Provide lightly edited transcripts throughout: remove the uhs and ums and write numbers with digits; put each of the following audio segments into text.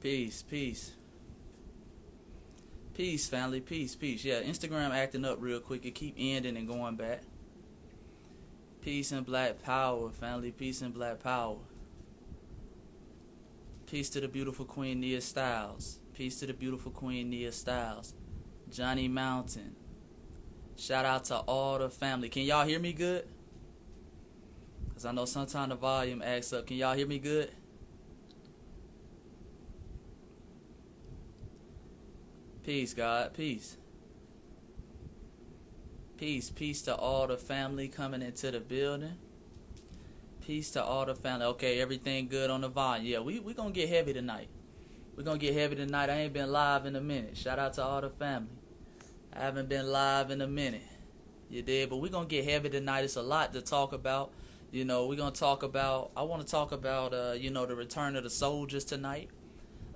Peace, peace. Peace, family. Peace, peace. Yeah, Instagram acting up real quick. It keep ending and going back. Peace and black power, family. Peace and black power. Peace to the beautiful Queen Nia Styles. Peace to the beautiful Queen Nia Styles. Johnny Mountain. Shout out to all the family. Can y'all hear me good? Because I know sometimes the volume acts up. Can y'all hear me good? Peace, God. Peace. Peace. Peace to all the family coming into the building. Peace to all the family. Okay, everything good on the volume. Yeah, we going to get heavy tonight. We're going to get heavy tonight. I ain't been live in a minute. Shout out to all the family. I haven't been live in a minute. You did, but we're going to get heavy tonight. It's a lot to talk about. You know, we're going to talk about, I want to talk about, the return of the soldiers tonight.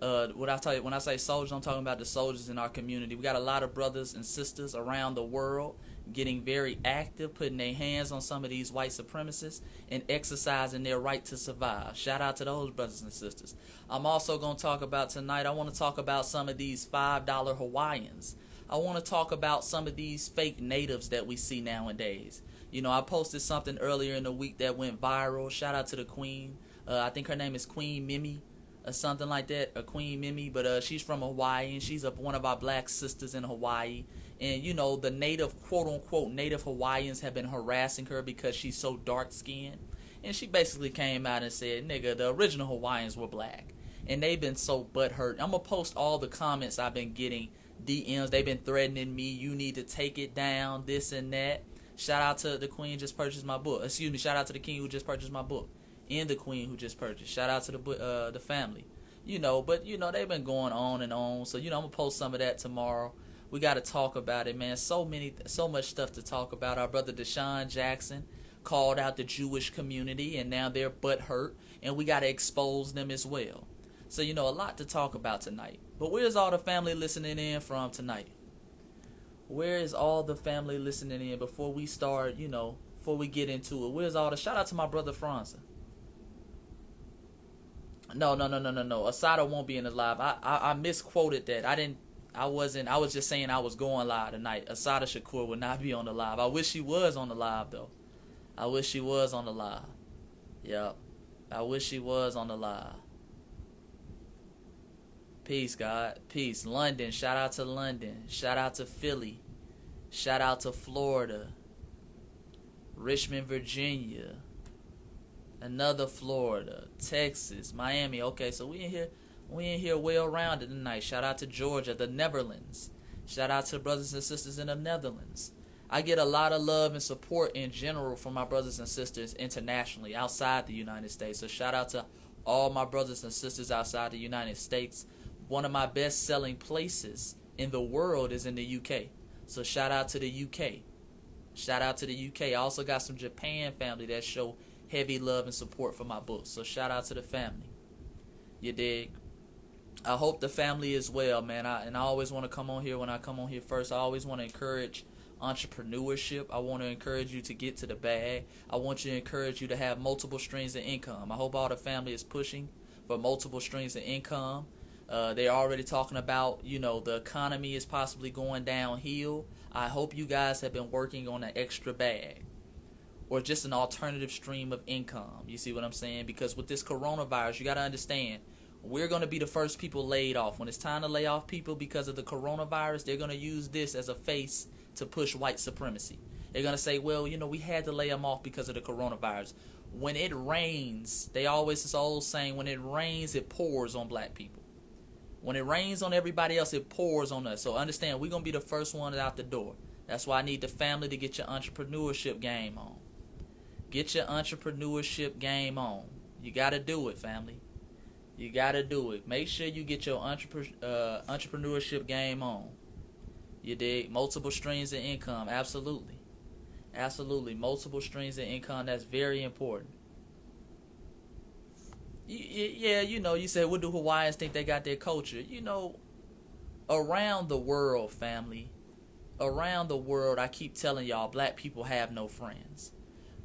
When I say soldiers, I'm talking about the soldiers in our community. We got a lot of brothers and sisters around the world getting very active, putting their hands on some of these white supremacists and exercising their right to survive. Shout out to those brothers and sisters. I'm also going to talk about tonight, I want to talk about some of these $5 Hawaiians. I want to talk about some of these fake natives that we see nowadays. You know, I posted something earlier in the week that went viral. Shout out to the queen. I think her name is Queen Mimi or something like that, or Queen Mimi, but she's from Hawaii, and she's one of our black sisters in Hawaii. And, you know, the native, quote-unquote, native Hawaiians have been harassing her because she's so dark-skinned. And she basically came out and said, nigga, the original Hawaiians were black. And they've been so butthurt. I'm going to post all the comments I've been getting, DMs. They've been threatening me, you need to take it down, this and that. Shout out to the queen who just purchased my book. Excuse me, shout out to the king who just purchased my book. And the queen who just purchased. Shout out to the family. You know, but, you know, they've been going on and on. So, you know, I'm going to post some of that tomorrow. We got to talk about it, man. So much stuff to talk about. Our brother Deshaun Jackson called out the Jewish community, and now they're butthurt, and we got to expose them as well. So, you know, a lot to talk about tonight. But where's all the family listening in from tonight? Where is all the family listening in before we start, you know, before we get into it? Where's all the... Shout out to my brother Franza. No. Asada won't be in the live. I misquoted that. I was just saying I was going live tonight. Asada Shakur will not be on the live. I wish he was on the live, though. I wish he was on the live. Yep. I wish he was on the live. Peace, God. Peace. London. Shout out to London. Shout out to Philly. Shout out to Florida. Richmond, Virginia. Another Florida. Texas. Miami. Okay, so we in here well-rounded tonight. Shout out to Georgia. The Netherlands. Shout out to brothers and sisters in the Netherlands. I get a lot of love and support in general from my brothers and sisters internationally, outside the United States. So shout out to all my brothers and sisters outside the United States. One of my best-selling places in the world is in the UK. So shout out to the UK. Shout out to the UK. I also got some Japan family that show heavy love and support for my books. So shout out to the family. You dig? I hope the family is well, man. I always want to come on here. When I come on here first, I always want to encourage entrepreneurship. I want to encourage you to get to the bag. I want to encourage you to have multiple streams of income. I hope all the family is pushing for multiple streams of income. They're already talking about, you know, the economy is possibly going downhill. I hope you guys have been working on an extra bag or just an alternative stream of income. You see what I'm saying? Because with this coronavirus, you got to understand, we're going to be the first people laid off. When it's time to lay off people because of the coronavirus, they're going to use this as a face to push white supremacy. They're going to say, well, you know, we had to lay them off because of the coronavirus. When it rains, they always, this old saying, when it rains, it pours on black people. When it rains on everybody else, it pours on us. So understand, we're going to be the first ones out the door. That's why I need the family to get your entrepreneurship game on. Get your entrepreneurship game on. You got to do it, family. You got to do it. Make sure you get your entrepreneurship game on. You dig? Multiple streams of income. Absolutely. Absolutely. Multiple streams of income. That's very important. Yeah, you know, you said, what do Hawaiians think they got their culture? You know, around the world, family, around the world, I keep telling y'all, black people have no friends.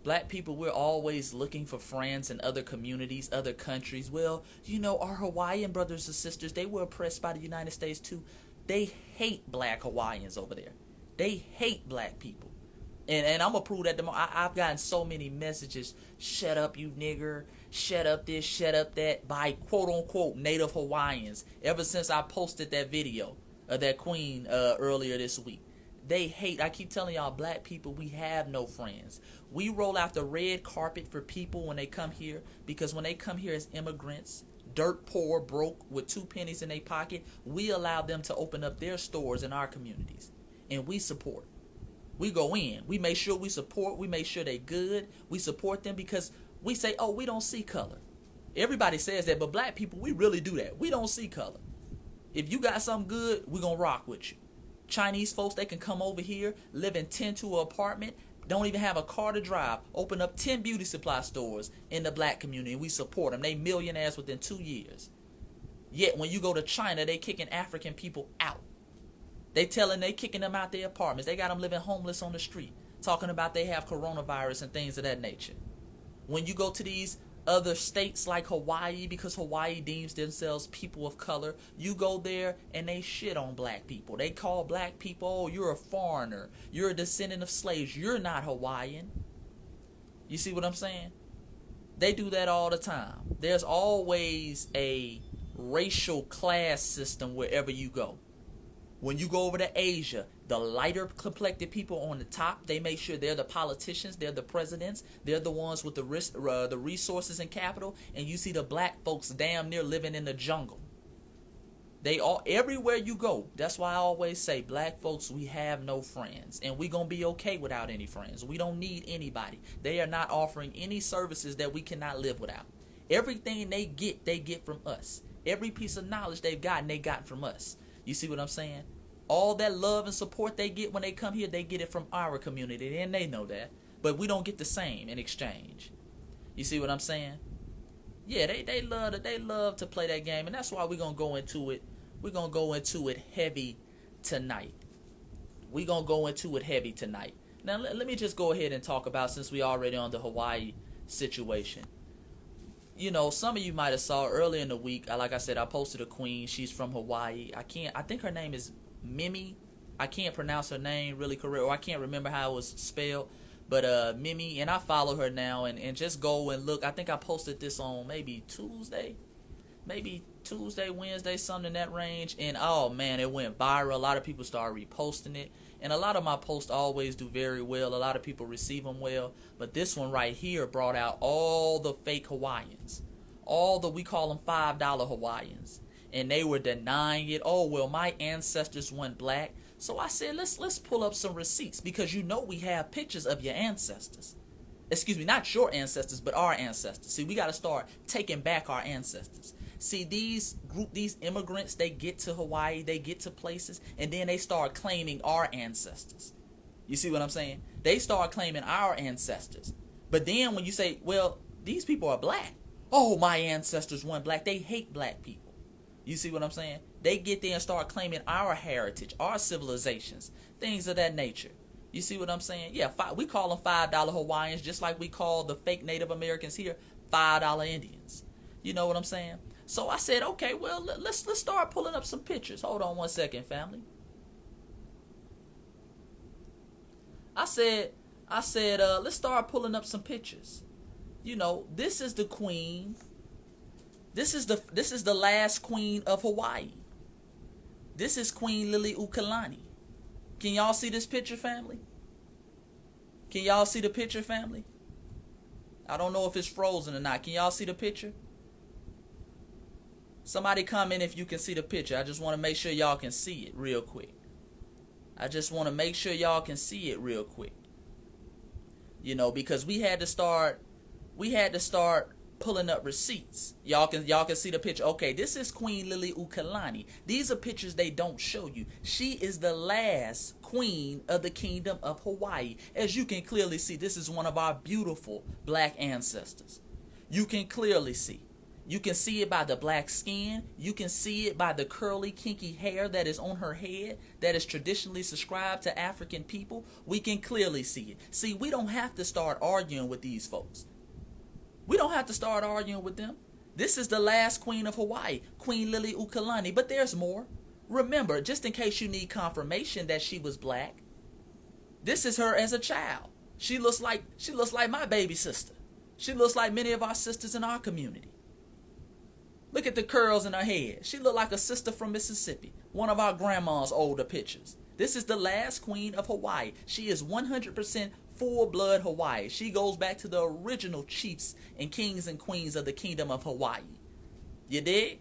Black people, we're always looking for friends in other communities, other countries. Well, you know, our Hawaiian brothers and sisters, they were oppressed by the United States too. They hate black Hawaiians over there. They hate black people. And I'm going to prove that. I've gotten so many messages, shut up, you nigger, shut up this, shut up that, by quote-unquote Native Hawaiians, ever since I posted that video of that queen earlier this week. They hate, I keep telling y'all, black people, we have no friends. We roll out the red carpet for people when they come here, because when they come here as immigrants, dirt poor, broke, with 2 pennies in their pocket, we allow them to open up their stores in our communities. And we support. We go in. We make sure we support. We make sure they good. We support them because we say, oh, we don't see color. Everybody says that, but black people, we really do that. We don't see color. If you got something good, we're going to rock with you. Chinese folks, they can come over here, live in 10 to an apartment, don't even have a car to drive, open up 10 beauty supply stores in the black community, and we support them. They millionaires within 2 years. Yet when you go to China, they kicking African people out. They kicking them out their apartments. They got them living homeless on the street, talking about they have coronavirus and things of that nature. When you go to these other states like Hawaii, because Hawaii deems themselves people of color, you go there and they shit on black people. They call black people, oh, you're a foreigner, you're a descendant of slaves, you're not Hawaiian. You see what I'm saying? They do that all the time. There's always a racial class system wherever you go. When you go over to Asia, the lighter complected people on the top, they make sure they're the politicians, they're the presidents, they're the ones with the resources and capital, and you see the black folks damn near living in the jungle. They all, everywhere you go, that's why I always say, black folks, we have no friends, and we're going to be okay without any friends. We don't need anybody. They are not offering any services that we cannot live without. Everything they get from us. Every piece of knowledge they've gotten, they got from us. You see what I'm saying? All that love and support they get when they come here, they get it from our community, and they know that. But we don't get the same in exchange. You see what I'm saying? Yeah, they love to play that game, and that's why we're gonna go into it. We're gonna go into it heavy tonight. Now let me just go ahead and talk about, since we already on the Hawaii situation. You know, some of you might have saw earlier in the week, like I said, I posted a queen. She's from Hawaii. I think her name is Mimi. I can't pronounce her name really correct, or I can't remember how it was spelled. But Mimi, and I follow her now, and just go and look. I think I posted this on maybe Tuesday, Wednesday, something in that range. And oh man, it went viral. A lot of people started reposting it. And a lot of my posts always do very well. A lot of people receive them well. But this one right here brought out all the fake Hawaiians. We call them $5 Hawaiians. And they were denying it. Oh, well, my ancestors weren't black. So I said, let's pull up some receipts, because you know we have pictures of your ancestors. Excuse me, not your ancestors, but our ancestors. See, we got to start taking back our ancestors. See, these immigrants, they get to Hawaii, they get to places, and then they start claiming our ancestors. You see what I'm saying? They start claiming our ancestors. But then when you say, well, these people are black. Oh, my ancestors weren't black. They hate black people. You see what I'm saying? They get there and start claiming our heritage, our civilizations, things of that nature. You see what I'm saying? Yeah, we call them $5 Hawaiians, just like we call the fake Native Americans here $5 Indians. You know what I'm saying? So I said, okay, well, let's start pulling up some pictures. Hold on one second, family. I said, let's start pulling up some pictures. You know, this is the queen. This is the last queen of Hawaii. This is Queen Liliuokalani. Can y'all see this picture, family? Can y'all see the picture, family? I don't know if it's frozen or not. Can y'all see the picture? Somebody comment if you can see the picture. I just want to make sure y'all can see it real quick. You know, because we had to start pulling up receipts. Y'all can see the picture. Okay, this is Queen Liliuokalani. These are pictures they don't show you. She is the last queen of the kingdom of Hawaii. As you can clearly see, this is one of our beautiful black ancestors. You can clearly see. You can see it by the black skin. You can see it by the curly, kinky hair that is on her head that is traditionally subscribed to African people. We can clearly see it. See, we don't have to start arguing with these folks. We don't have to start arguing with them. This is the last queen of Hawaii, Queen Liliuokalani, but there's more. Remember, just in case you need confirmation that she was black, this is her as a child. She looks like my baby sister. She looks like many of our sisters in our community. Look at the curls in her head. She looked like a sister from Mississippi, one of our grandma's older pictures. This is the last queen of Hawaii. She is 100% full-blood Hawaii. She goes back to the original chiefs and kings and queens of the kingdom of Hawaii. You dig?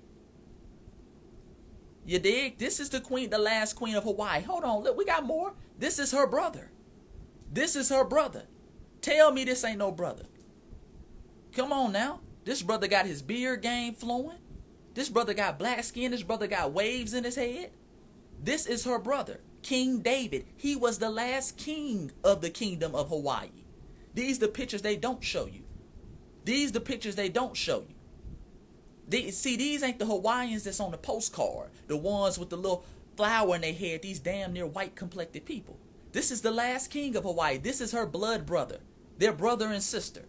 You dig? This is the queen, the last queen of Hawaii. Hold on, look, we got more. This is her brother. This is her brother. Tell me this ain't no brother. Come on now. This brother got his beard game flowing. This brother got black skin. This brother got waves in his head. This is her brother, King David. He was the last king of the kingdom of Hawaii. These the pictures they don't show you. These the pictures they don't show you. These ain't the Hawaiians that's on the postcard. The ones with the little flower in their head. These damn near white complected people. This is the last king of Hawaii. This is her blood brother. Their brother and sister.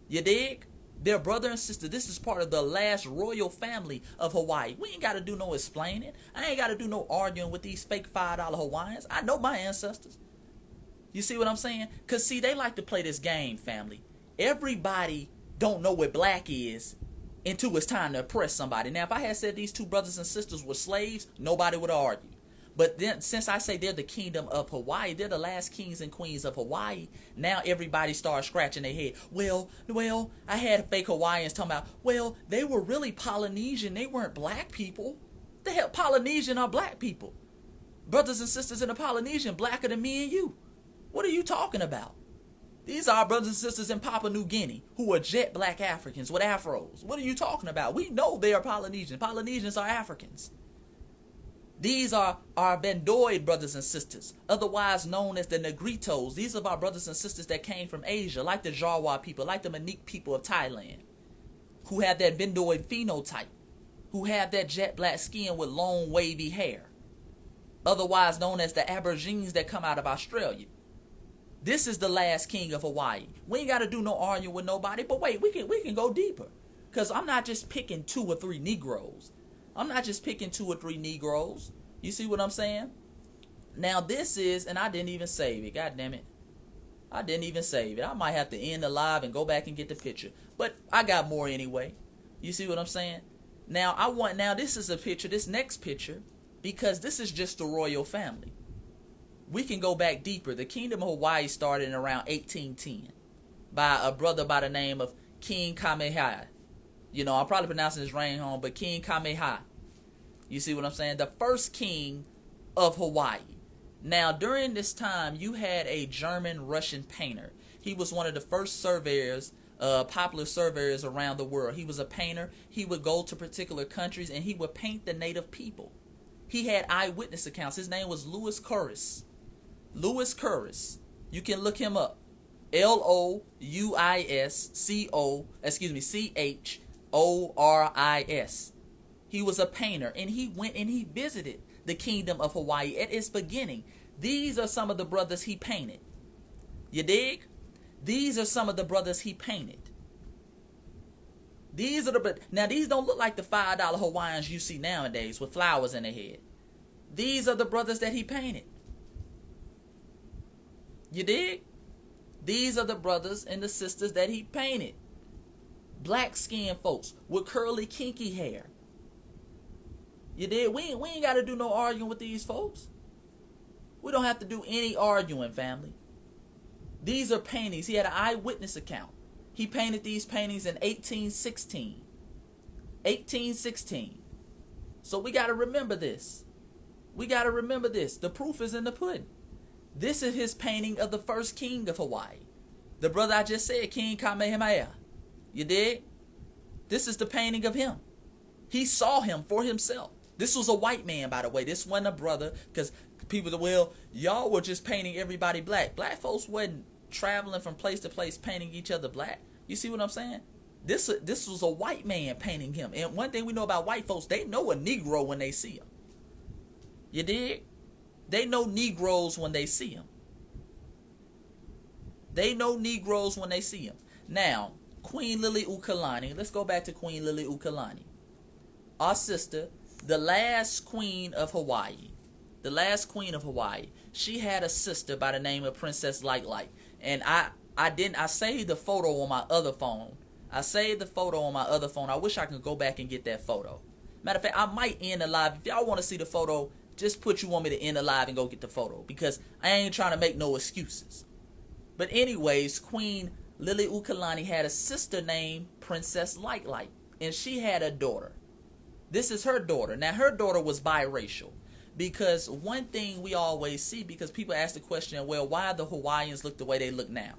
You dig? Their brother and sister. This is part of the last royal family of Hawaii. We ain't got to do no explaining. I ain't got to do no arguing with these fake $5 Hawaiians. I know my ancestors. You see what I'm saying? Because, see, they like to play this game, family. Everybody don't know what black is until it's time to oppress somebody. Now, if I had said these two brothers and sisters were slaves, nobody would argue. But then, since I say they're the kingdom of Hawaii, they're the last kings and queens of Hawaii, now everybody starts scratching their head. Well, I had fake Hawaiians talking about, well, they were really Polynesian. They weren't black people. The hell, Polynesian are black people. Brothers and sisters in the Polynesian, blacker than me and you. What are you talking about? These are our brothers and sisters in Papua New Guinea who are jet black Africans with afros. What are you talking about? We know they are Polynesian. Polynesians are Africans. These are our Bendoid brothers and sisters, otherwise known as the Negritos. These are our brothers and sisters that came from Asia, like the Jawa people, like the Manique people of Thailand, who have that Bendoid phenotype, who have that jet black skin with long wavy hair, otherwise known as the Aborigines that come out of Australia. This is the last king of Hawaii. We ain't got to do no arguing with nobody, but wait, we can go deeper, because I'm not just picking 2 or 3 Negroes. I'm not just picking 2 or 3 Negroes. You see what I'm saying? Now this is, and I didn't even save it. God damn it. I didn't even save it. I might have to end the live and go back and get the picture. But I got more anyway. You see what I'm saying? Now this is a picture, this next picture, because this is just the royal family. We can go back deeper. The Kingdom of Hawaii started in around 1810 by a brother by the name of King Kamehameha. You know, I'm probably pronouncing his reign wrong, but King Kamehameha. You see what I'm saying? The first king of Hawaii. Now, during this time, you had a German-Russian painter. He was one of the first surveyors, popular surveyors around the world. He was a painter. He would go to particular countries, and he would paint the native people. He had eyewitness accounts. His name was Louis Couris. Louis Couris. You can look him up. Chouris. He was a painter, and he went and he visited the kingdom of Hawaii at its beginning. These are some of the brothers he painted. You dig? These are some of the brothers he painted. Now these don't look like the $5 Hawaiians you see nowadays with flowers in their head. These are the brothers that he painted. You dig? These are the brothers and the sisters that he painted. Black skinned folks with curly kinky hair. You did? We ain't got to do no arguing with these folks. We don't have to do any arguing, family. These are paintings. He had an eyewitness account. He painted these paintings in 1816. 1816. So we got to remember this. We got to remember this. The proof is in the pudding. This is his painting of the first king of Hawaii. The brother I just said, King Kamehameha. You did? This is the painting of him. He saw him for himself. This was a white man, by the way. This wasn't a brother, because people said, well, y'all were just painting everybody black. Black folks wasn't traveling from place to place painting each other black. You see what I'm saying? This was a white man painting him. And one thing we know about white folks, they know a Negro when they see him. You dig? They know Negroes when they see him. They know Negroes when they see him. Now, Queen Liliuokalani, let's go back to Queen Liliuokalani. Our sister, the last queen of Hawaii. The last queen of Hawaii. She had a sister by the name of Princess Light Light. And I saved the photo on my other phone. I saved the photo on my other phone. I wish I could go back and get that photo. Matter of fact, I might end the live. If y'all want to see the photo, just put you want me to end the live and go get the photo. Because I ain't trying to make no excuses. But anyways, Queen Liliuokalani had a sister named Princess Light Light. And she had a daughter. This is her daughter. Now, her daughter was biracial. Because one thing we always see, because people ask the question, well, why the Hawaiians look the way they look now?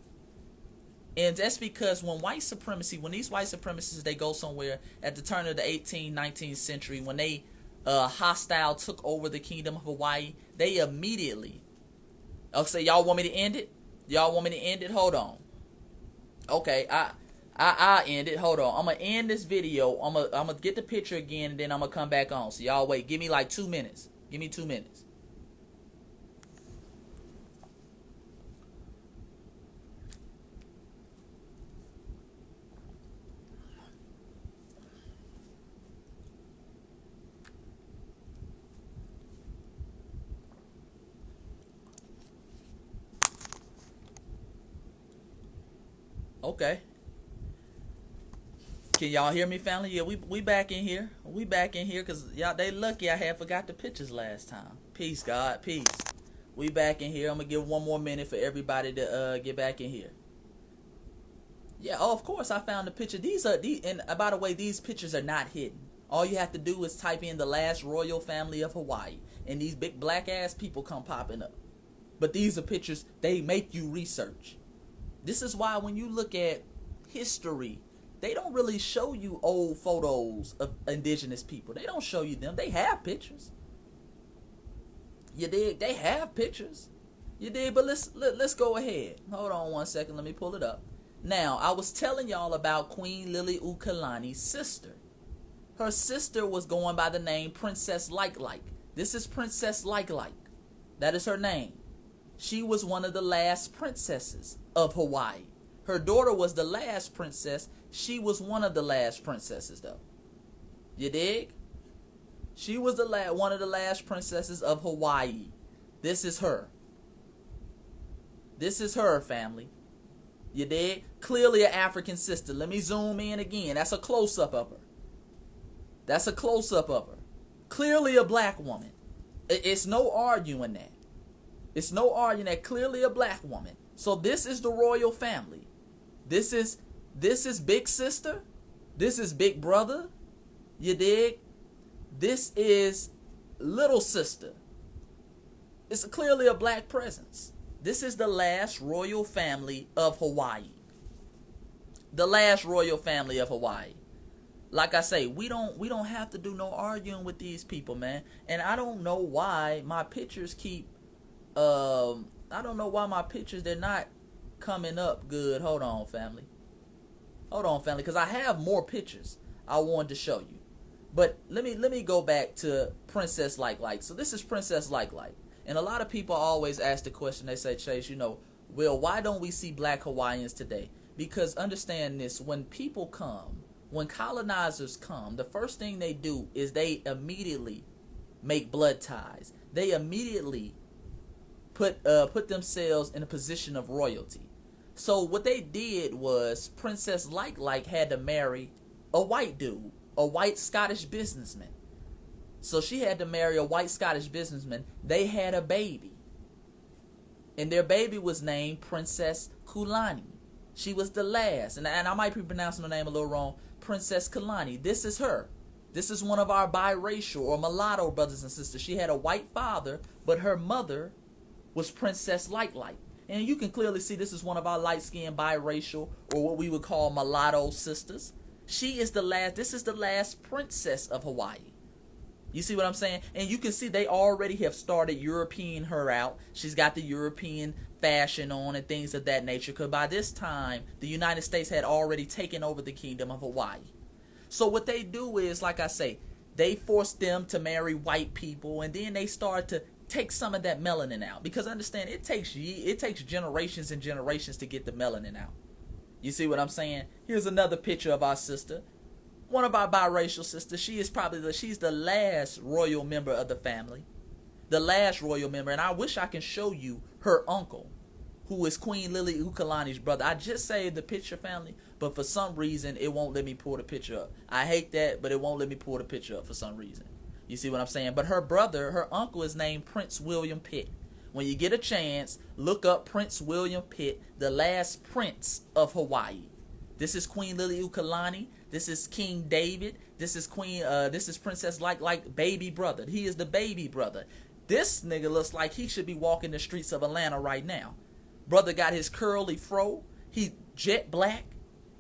And that's because when these white supremacists, they go somewhere at the turn of the 18th, 19th century, when they hostile took over the kingdom of Hawaii, they immediately, say, y'all want me to end it? Y'all want me to end it? Hold on. Okay, I'll end it. Hold on. I'm going to end this video. I'm gonna get the picture again, and then I'm going to come back on. So y'all wait. Give me like 2 minutes. Give me 2 minutes. Okay. Can y'all hear me, family? Yeah, we back in here. We back in here because y'all, they lucky I had forgot the pictures last time. Peace, God. Peace. We back in here. I'm going to give 1 more minute for everybody to get back in here. Yeah, of course I found the picture. And by the way, these pictures are not hidden. All you have to do is type in the last royal family of Hawaii. And these big black ass people come popping up. But these are pictures, they make you research. This is why when you look at history, they don't really show you old photos of indigenous people. They don't show you them. They have pictures. You dig? They have pictures. You dig? But let's go ahead. Hold on 1 second. Let me pull it up. Now, I was telling y'all about Queen Liliuokalani's sister. Her sister was going by the name Princess Light Light. This is Princess Light Light. That is her name. She was one of the last princesses of Hawaii. Her daughter was the last princess. She was one of the last princesses, though. You dig? She was one of the last princesses of Hawaii. This is her. This is her, family. You dig? Clearly an African sister. Let me zoom in again. That's a close-up of her. That's a close-up of her. Clearly a black woman. It's no arguing that. It's no arguing that. Clearly a black woman. So this is the royal family. This is big sister. This is big brother. You dig? This is little sister. It's clearly a black presence. This is the last royal family of Hawaii. The last royal family of Hawaii. Like I say, we don't have to do no arguing with these people, man. And I don't know why my pictures keep I don't know why my pictures, they're not coming up good. Hold on, family. Hold on, family, because I have more pictures I wanted to show you. But let me go back to Princess Light Light. So this is Princess Light Light. And a lot of people always ask the question, they say, Chase, well, why don't we see black Hawaiians today? Because understand this, when people come, when colonizers come, the first thing they do is they immediately make blood ties. They immediately put themselves in a position of royalty. So what they did was Princess Light Light had to marry a white dude, a white Scottish businessman. So she had to marry a white Scottish businessman. They had a baby. And their baby was named Princess Kulani. She was the last. And I might be pronouncing her name a little wrong. Princess Kulani. This is her. This is one of our biracial or mulatto brothers and sisters. She had a white father, but her mother was Princess Light Light. And you can clearly see this is one of our light-skinned biracial or what we would call mulatto sisters. She is the last. This is the last princess of Hawaii. You see what I'm saying? And you can see they already have started European her out. She's got the European fashion on and things of that nature. Because by this time, the United States had already taken over the kingdom of Hawaii. So what they do is, like I say, they force them to marry white people, and then they start to take some of that melanin out. Because understand, it takes generations and generations to get the melanin out. You see what I'm saying? Here's another picture of our sister. One of our biracial sisters. She's the last royal member of the family. The last royal member. And I wish I can show you her uncle, who is Queen Lily Ukalani's brother. I just saved the picture, family, but for some reason, it won't let me pull the picture up. I hate that, but it won't let me pull the picture up for some reason. You see what I'm saying? But her brother, her uncle, is named Prince William Pitt. When you get a chance, look up Prince William Pitt, the last prince of Hawaii. This is Queen Lily Ukalani. This is King David. This is Princess like baby brother. He is the baby brother. This nigga looks like he should be walking the streets of Atlanta right now. Brother got his curly fro. He jet black.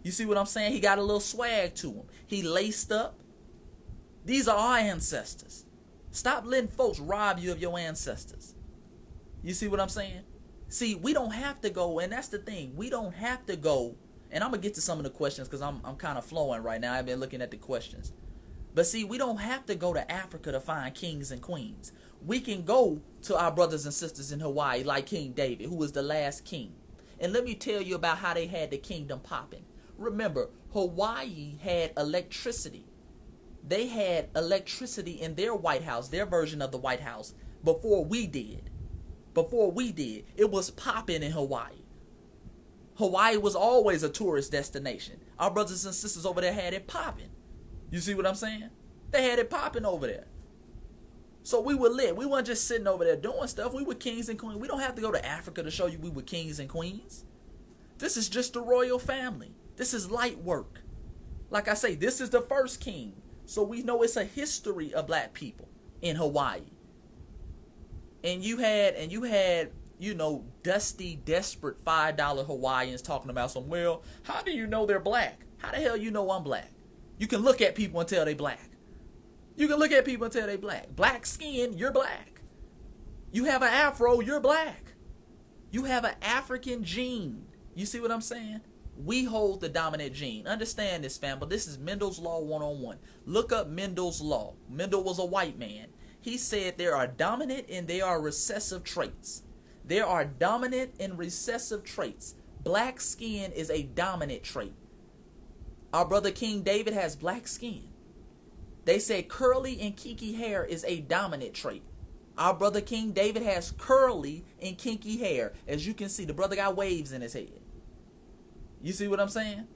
You see what I'm saying? He got a little swag to him. He laced up. These are our ancestors. Stop letting folks rob you of your ancestors. You see what I'm saying? See, we don't have to go, and that's the thing. We don't have to go. And I'm going to get to some of the questions because I'm kind of flowing right now. I've been looking at the questions. But see, we don't have to go to Africa to find kings and queens. We can go to our brothers and sisters in Hawaii like King David, who was the last king. And let me tell you about how they had the kingdom popping. Remember, Hawaii had electricity. They had electricity in their White House, their version of the White House, before we did. Before we did. It was popping in Hawaii. Hawaii was always a tourist destination. Our brothers and sisters over there had it popping. You see what I'm saying? They had it popping over there. So we were lit. We weren't just sitting over there doing stuff. We were kings and queens. We don't have to go to Africa to show you we were kings and queens. This is just the royal family. This is light work. Like I say, this is the first king. So we know it's a history of black people in Hawaii. And you had, you know, dusty, desperate $5 Hawaiians talking about some, well, how do you know they're black? How the hell you know I'm black? You can look at people and tell they black. You can look at people and tell they black. Black skin, you're black. You have an afro, you're black. You have an African gene. You see what I'm saying? We hold the dominant gene. Understand this, family. This is Mendel's Law 101. Look up Mendel's Law. Mendel was a white man. He said there are dominant and there are recessive traits. There are dominant and recessive traits. Black skin is a dominant trait. Our brother King David has black skin. They say curly and kinky hair is a dominant trait. Our brother King David has curly and kinky hair. As you can see, the brother got waves in his head. You see what I'm saying?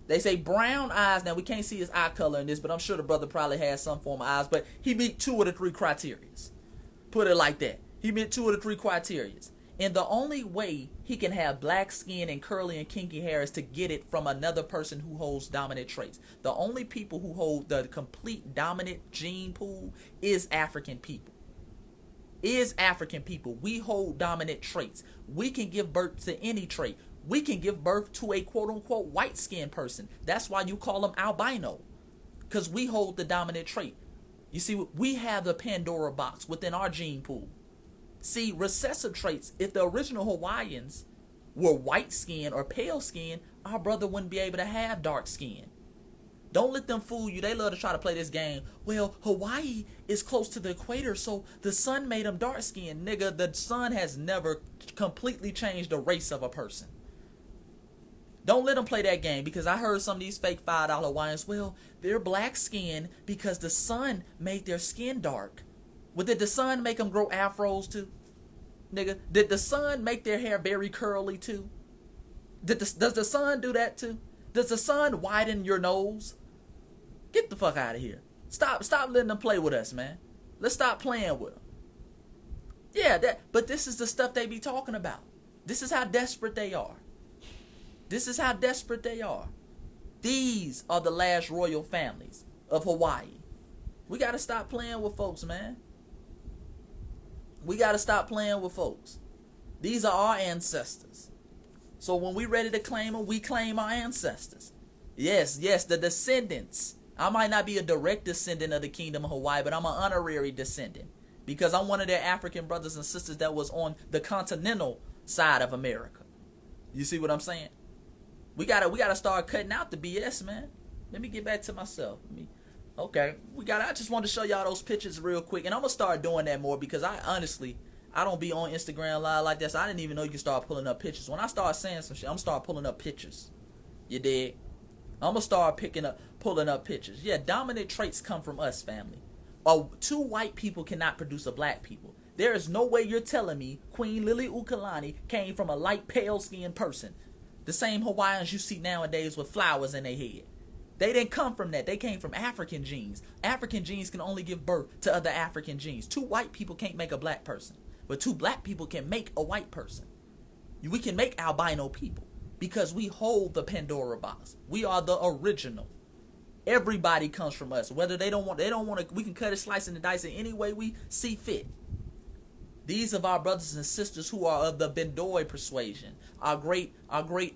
They say brown eyes. Now, we can't see his eye color in this, but I'm sure the brother probably has some form of eyes. But he meet 2 of the 3 criterias. Put it like that. He met 2 of the 3 criterias. And the only way he can have black skin and curly and kinky hair is to get it from another person who holds dominant traits. The only people who hold the complete dominant gene pool is African people. We hold dominant traits. We can give birth to any trait. We can give birth to a quote-unquote white-skinned person. That's why you call them albino, because we hold the dominant trait. You see, we have the Pandora box within our gene pool. See, recessive traits, if the original Hawaiians were white skin or pale skin, our brother wouldn't be able to have dark skin. Don't let them fool you. They love to try to play this game. Well, Hawaii is close to the equator, so the sun made them dark skinned. Nigga, the sun has never completely changed the race of a person. Don't let them play that game, because I heard some of these fake $5 Hawaiians, well, they're black skinned because the sun made their skin dark. Well, did the sun make them grow afros too? Nigga, did the sun make their hair very curly too? Does the sun do that too? Does the sun widen your nose? Get the fuck out of here. Stop letting them play with us, man. Let's stop playing with them. Yeah, but this is the stuff they be talking about. This is how desperate they are. This is how desperate they are. These are the last royal families of Hawaii. We got to stop playing with folks, man. We got to stop playing with folks. These are our ancestors. So when we ready to claim them, we claim our ancestors. Yes, the descendants. I might not be a direct descendant of the Kingdom of Hawaii, but I'm an honorary descendant because I'm one of their African brothers and sisters that was on the continental side of America. You see what I'm saying? We gotta start cutting out the BS, man. Let me get back to myself. I just wanted to show y'all those pictures real quick, and I'm gonna start doing that more because I don't be on Instagram Live like that, so I didn't even know you can start pulling up pictures. When I start saying some shit, I'm gonna start pulling up pictures. You dig? I'm gonna start pulling up pictures. Yeah, dominant traits come from us, family. Two white people cannot produce a black people. There is no way you're telling me Queen Liliuokalani came from a light, pale-skinned person. The same Hawaiians you see nowadays with flowers in their head. They didn't come from that. They came from African genes. African genes can only give birth to other African genes. Two white people can't make a black person, but two black people can make a white person. We can make albino people because we hold the Pandora box. We are the original. Everybody comes from us. Whether they don't want to, we can cut it, slice it, and dice it any way we see fit. These are our brothers and sisters who are of the Bendoi persuasion. Our great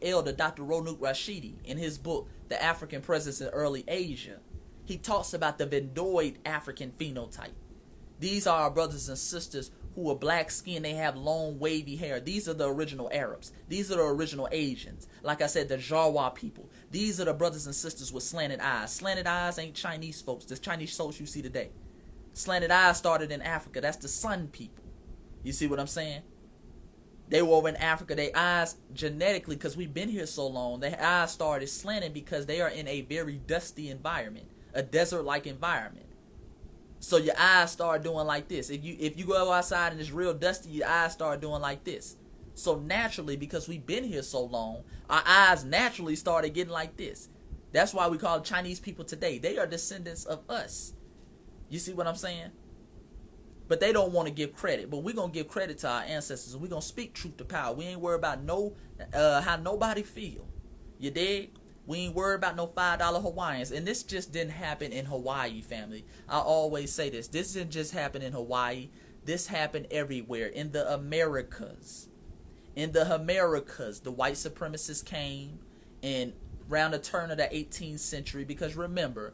elder, Dr. Ronuk Rashidi, in his book, The African Presence in Early Asia, he talks about the Bendoi African phenotype. These are our brothers and sisters who are black skinned. They have long, wavy hair. These are the original Arabs. These are the original Asians. Like I said, the Jawa people. These are the brothers and sisters with slanted eyes. Slanted eyes ain't Chinese folks. The Chinese folks you see today. Slanted eyes started in Africa. That's the Sun people. You see what I'm saying? They were over in Africa. Their eyes, genetically, because we've been here so long, their eyes started slanting because they are in a very dusty environment, a desert-like environment. So your eyes start doing like this. If you go outside and it's real dusty, your eyes start doing like this. So naturally, because we've been here so long, our eyes naturally started getting like this. That's why we call Chinese people today. They are descendants of us. You see what I'm saying? But they don't want to give credit. But we're going to give credit to our ancestors. And we're going to speak truth to power. We ain't worried about how nobody feel. You dig? We ain't worried about no $5 Hawaiians. And this just didn't happen in Hawaii, family. I always say this. This didn't just happen in Hawaii. This happened everywhere. In the Americas. In the Americas, the white supremacists came and around the turn of the 18th century. Because remember,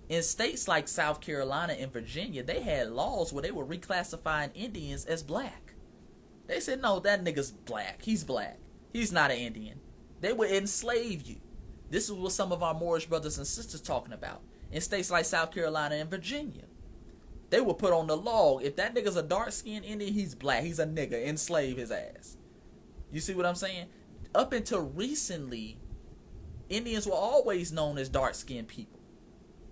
in states like South Carolina and Virginia, they had laws where they were reclassifying Indians as black. They said, no, that nigga's black. He's black. He's not an Indian. They would enslave you. This is what some of our Moorish brothers and sisters talking about. In states like South Carolina and Virginia, they would put on the log, if that nigga's a dark-skinned Indian, he's black. He's a nigga. Enslave his ass. You see what I'm saying? Up until recently, Indians were always known as dark-skinned people.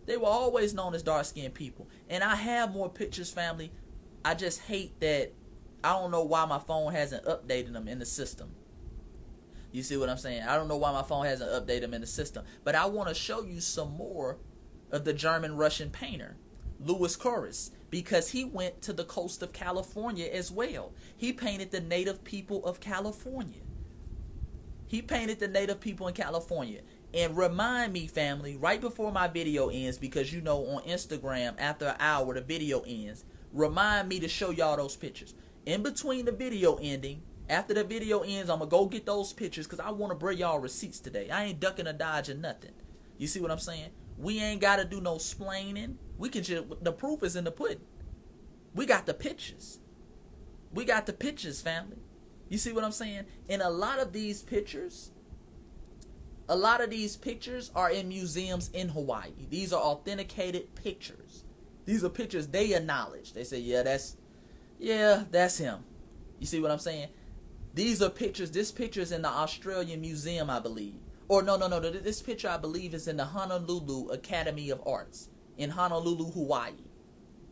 They were always known as dark-skinned people. And I have more pictures, family. I just hate that I don't know why my phone hasn't updated them in the system. You see what I'm saying? I don't know why my phone hasn't updated them in the system. But I want to show you some more of the German-Russian painter, Louis Corus, because he went to the coast of California as well. He painted the native people of California. He painted the native people in California. And remind me, family, right before my video ends, because you know on Instagram, after an hour, the video ends. Remind me to show y'all those pictures. In between the video ending, after the video ends, I'm going to go get those pictures because I want to bring y'all receipts today. I ain't ducking or dodging nothing. You see what I'm saying? We ain't got to do no splaining. We can just, the proof is in the pudding. We got the pictures. We got the pictures, family. You see what I'm saying? And a lot of these pictures are in museums in Hawaii. These are authenticated pictures. These are pictures they acknowledge. They say, yeah, that's him. You see what I'm saying? These are pictures. This picture is in the Australian Museum, I believe. Or no. This picture, I believe, is in the Honolulu Academy of Arts in Honolulu, Hawaii.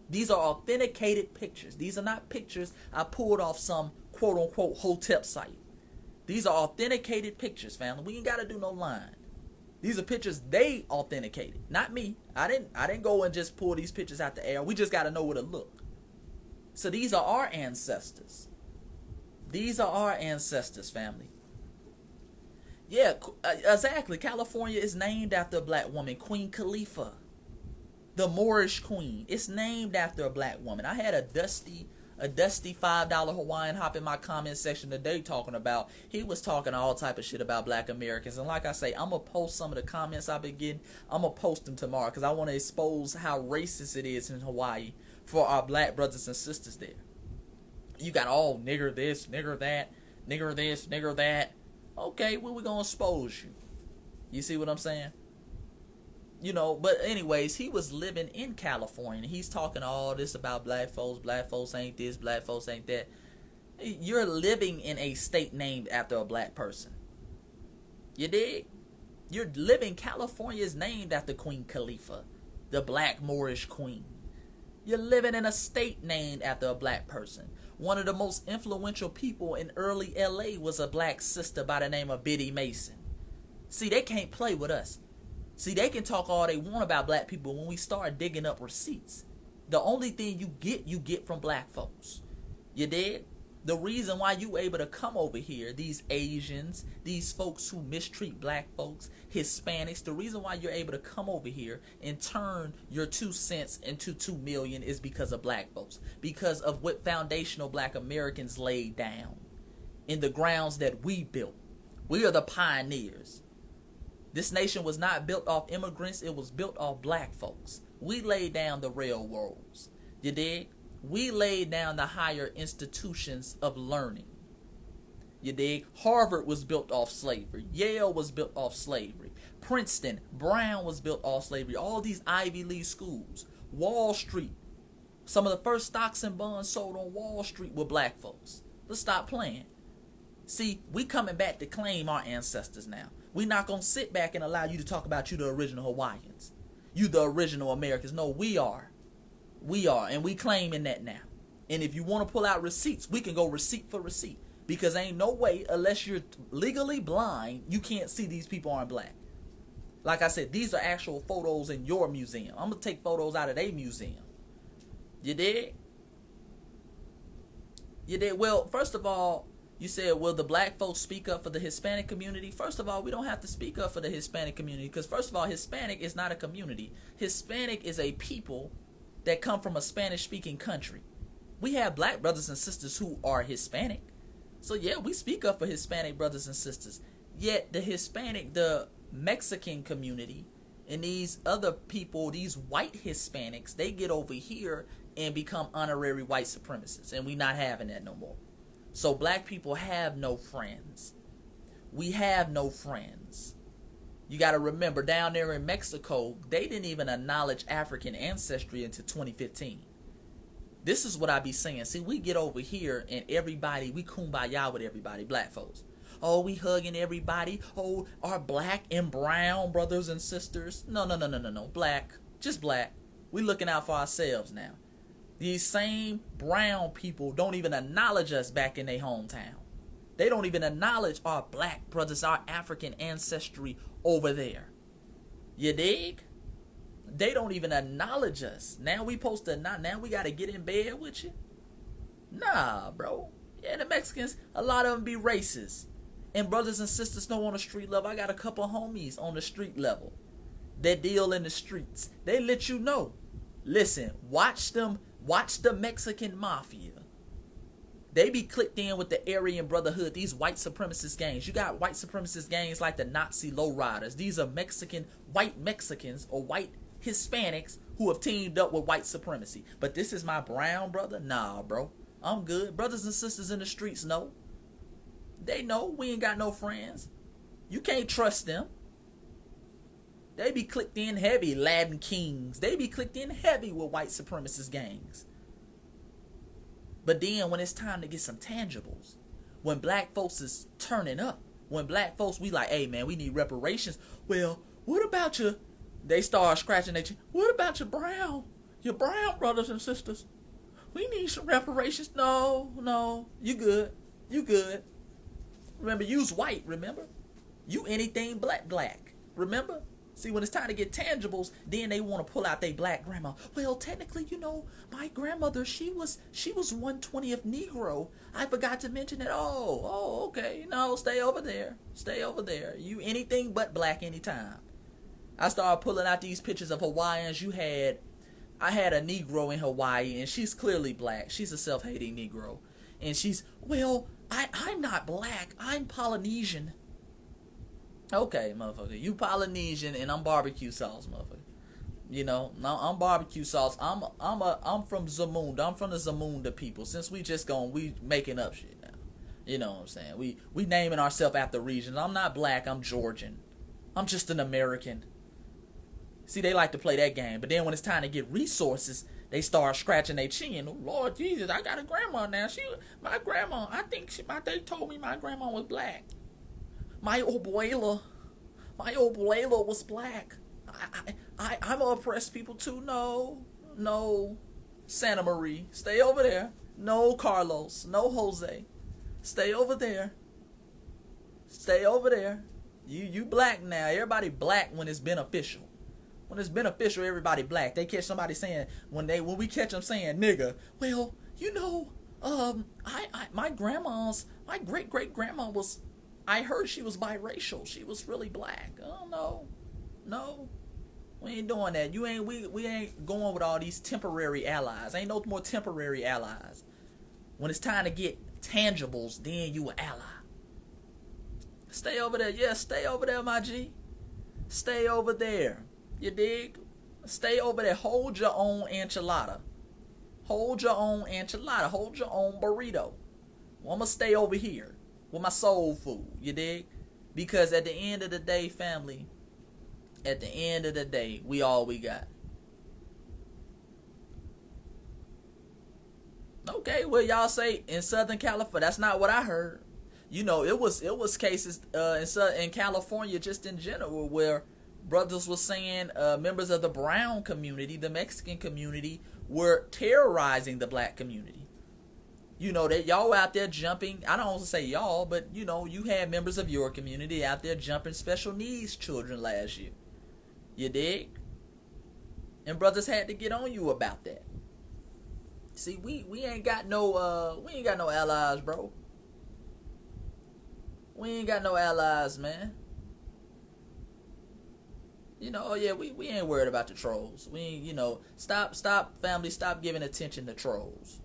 These are authenticated pictures. These are not pictures I pulled off some quote-unquote hotep site. These are authenticated pictures, family. We ain't got to do no line. These are pictures they authenticated, not me. I didn't go and just pull these pictures out the air. We just got to know what it look. So these are our ancestors. These are our ancestors, family. Yeah, exactly. California is named after a black woman, Queen Khalifa, the Moorish queen. It's named after a black woman. I had a dusty A dusty $5 Hawaiian hop in my comment section today talking about, he was talking all type of shit about black Americans. And like I say, I'm going to post some of the comments I've been getting. I'm going to post them tomorrow because I want to expose how racist it is in Hawaii for our black brothers and sisters there. You got all nigger this, nigger that, nigger this, nigger that. Okay, well, we're going to expose you. You see what I'm saying? You know, but anyways, he was living in California. He's talking all this about black folks ain't this, black folks ain't that. You're living in a state named after a black person. You dig? You're living, California is named after Queen Khalifa, the black Moorish queen. You're living in a state named after a black person. One of the most influential people in early LA was a black sister by the name of Biddy Mason. See, they can't play with us. See, they can talk all they want about black people when we start digging up receipts. The only thing you get from black folks. You did? The reason why you able to come over here, these Asians, these folks who mistreat black folks, Hispanics, the reason why you're able to come over here and turn your 2 cents into 2 million is because of black folks. Because of what foundational black Americans laid down in the grounds that we built. We are the pioneers. This nation was not built off immigrants. It was built off black folks. We laid down the railroads. You dig? We laid down the higher institutions of learning. You dig? Harvard was built off slavery. Yale was built off slavery. Princeton, Brown was built off slavery. All these Ivy League schools. Wall Street. Some of the first stocks and bonds sold on Wall Street were black folks. Let's stop playing. See, we coming back to claim our ancestors now. We're not going to sit back and allow you to talk about you the original Hawaiians. You the original Americans. No, we are. We are. And we claiming that now. And if you want to pull out receipts, we can go receipt for receipt. Because ain't no way, unless you're legally blind, you can't see these people aren't black. Like I said, these are actual photos in your museum. I'm going to take photos out of their museum. You did? You did? Well, first of all, you said, will the black folks speak up for the Hispanic community? First of all, we don't have to speak up for the Hispanic community because, first of all, Hispanic is not a community. Hispanic is a people that come from a Spanish-speaking country. We have black brothers and sisters who are Hispanic. So, yeah, we speak up for Hispanic brothers and sisters. Yet the Mexican community and these other people, these white Hispanics, they get over here and become honorary white supremacists. And we not having that no more. So black people have no friends. We have no friends. You got to remember, down there in Mexico, they didn't even acknowledge African ancestry until 2015. This is what I be saying. See, we get over here and everybody, we kumbaya with everybody, black folks. Oh, we hugging everybody. Oh, our black and brown brothers and sisters. No. Black. Just black. We looking out for ourselves now. These same brown people don't even acknowledge us back in their hometown. They don't even acknowledge our black brothers, our African ancestry over there. You dig? They don't even acknowledge us. Now we supposed to now we gotta get in bed with you? Nah, bro. Yeah, the Mexicans, a lot of them be racist. And brothers and sisters know on the street level. I got a couple homies on the street level that deal in the streets. They let you know. Listen, watch them. Watch the Mexican mafia. They be clicked in with the Aryan Brotherhood, these white supremacist gangs. You got white supremacist gangs like the Nazi lowriders. These are white Mexicans or white Hispanics who have teamed up with white supremacy. But this is my brown brother? Nah, bro. I'm good. Brothers and sisters in the streets know. They know we ain't got no friends. You can't trust them. They be clicked in heavy, Latin Kings. They be clicked in heavy with white supremacist gangs. But then when it's time to get some tangibles, when black folks is turning up, when black folks, we like, hey man, we need reparations. Well, what about you? They start scratching at you. What about your brown brothers and sisters? We need some reparations. No, you good. Remember, you's white, remember? You anything black, remember? See, when it's time to get tangibles, then they want to pull out their black grandma. Well, technically, my grandmother, she was 1/20th Negro. I forgot to mention it. Oh, okay. No, stay over there. You anything but black anytime. I started pulling out these pictures of Hawaiians. You had I had a Negro in Hawaii, and she's clearly black. She's a self-hating Negro. And she's, well, I'm not black. I'm Polynesian. Okay, motherfucker. You Polynesian, and I'm barbecue sauce, motherfucker. You know, I'm barbecue sauce. I'm from Zamunda. I'm from the Zamunda people. Since we making up shit now. You know what I'm saying? We naming ourselves after regions. I'm not black. I'm Georgian. I'm just an American. See, they like to play that game, but then when it's time to get resources, they start scratching their chin. Oh, Lord Jesus, I got a grandma now. My grandma. They told me my grandma was black. My abuela was black. I'm a oppressed people too. No, Santa Marie, stay over there. No, Carlos, no, Jose, stay over there. Stay over there. You black now. Everybody black when it's beneficial. When it's beneficial, everybody black. They catch somebody saying when we catch them saying nigga. Well, you know, my my great grandma was. I heard she was biracial. She was really black. Oh no, we ain't doing that. We ain't going with all these temporary allies. Ain't no more temporary allies. When it's time to get tangibles, then you an ally. Stay over there. Yeah, stay over there, my G. Stay over there. You dig? Stay over there. Hold your own enchilada. Hold your own enchilada. Hold your own burrito. Well, I'm going to stay over here with my soul food. You dig? Because at the end of the day, family, at the end of the day, we all we got. Okay, well, y'all say in Southern California. That's not what I heard. You know, it was cases in California just in general where brothers was saying members of the brown community, the Mexican community, were terrorizing the black community. You know, that y'all out there jumping. I don't want to say y'all, but you know, you had members of your community out there jumping special needs children last year. You dig? And brothers had to get on you about that. See, we ain't got no allies, bro. We ain't got no allies, man. You know, oh yeah, we ain't worried about the trolls. We ain't, you know, stop, family, stop giving attention to trolls.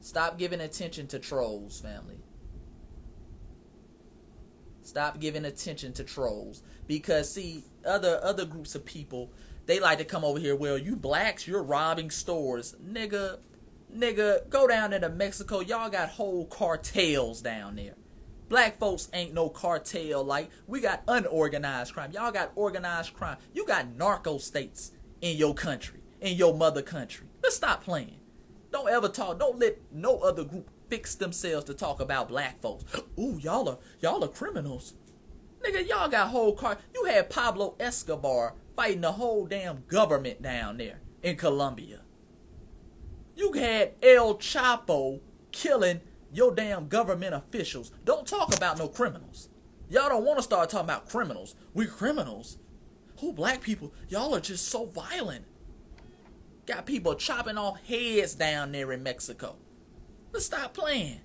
Stop giving attention to trolls, family. Stop giving attention to trolls. Because, see, other groups of people, they like to come over here, well, you blacks, you're robbing stores. Nigga, go down into Mexico. Y'all got whole cartels down there. Black folks ain't no cartel. Like, we got unorganized crime. Y'all got organized crime. You got narco states in your country, in your mother country. Let's stop playing. Don't ever talk. Don't let no other group fix themselves to talk about black folks. Ooh, y'all are criminals. Nigga, y'all got whole car. You had Pablo Escobar fighting the whole damn government down there in Colombia. You had El Chapo killing your damn government officials. Don't talk about no criminals. Y'all don't want to start talking about criminals. We criminals. Who black people? Y'all are just so violent. Got people chopping off heads down there in Mexico. Let's stop playing.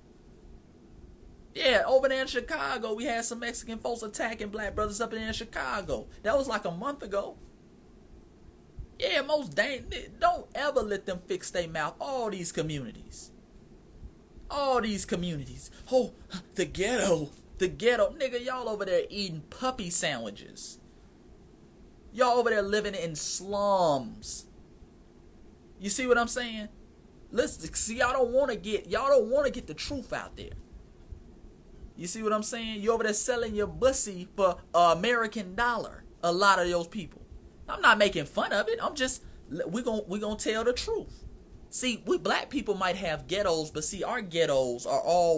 Yeah, over there in Chicago, we had some Mexican folks attacking black brothers up there in Chicago. That was like a month ago. Yeah, don't ever let them fix their mouth. All these communities. Oh, the ghetto. Nigga, y'all over there eating puppy sandwiches. Y'all over there living in slums. You see what I'm saying? Listen, see, y'all don't want to get the truth out there. You see what I'm saying? You over there selling your pussy for $American. A lot of those people. I'm not making fun of it. I'm just we gonna tell the truth. See, we black people might have ghettos, but see, our ghettos are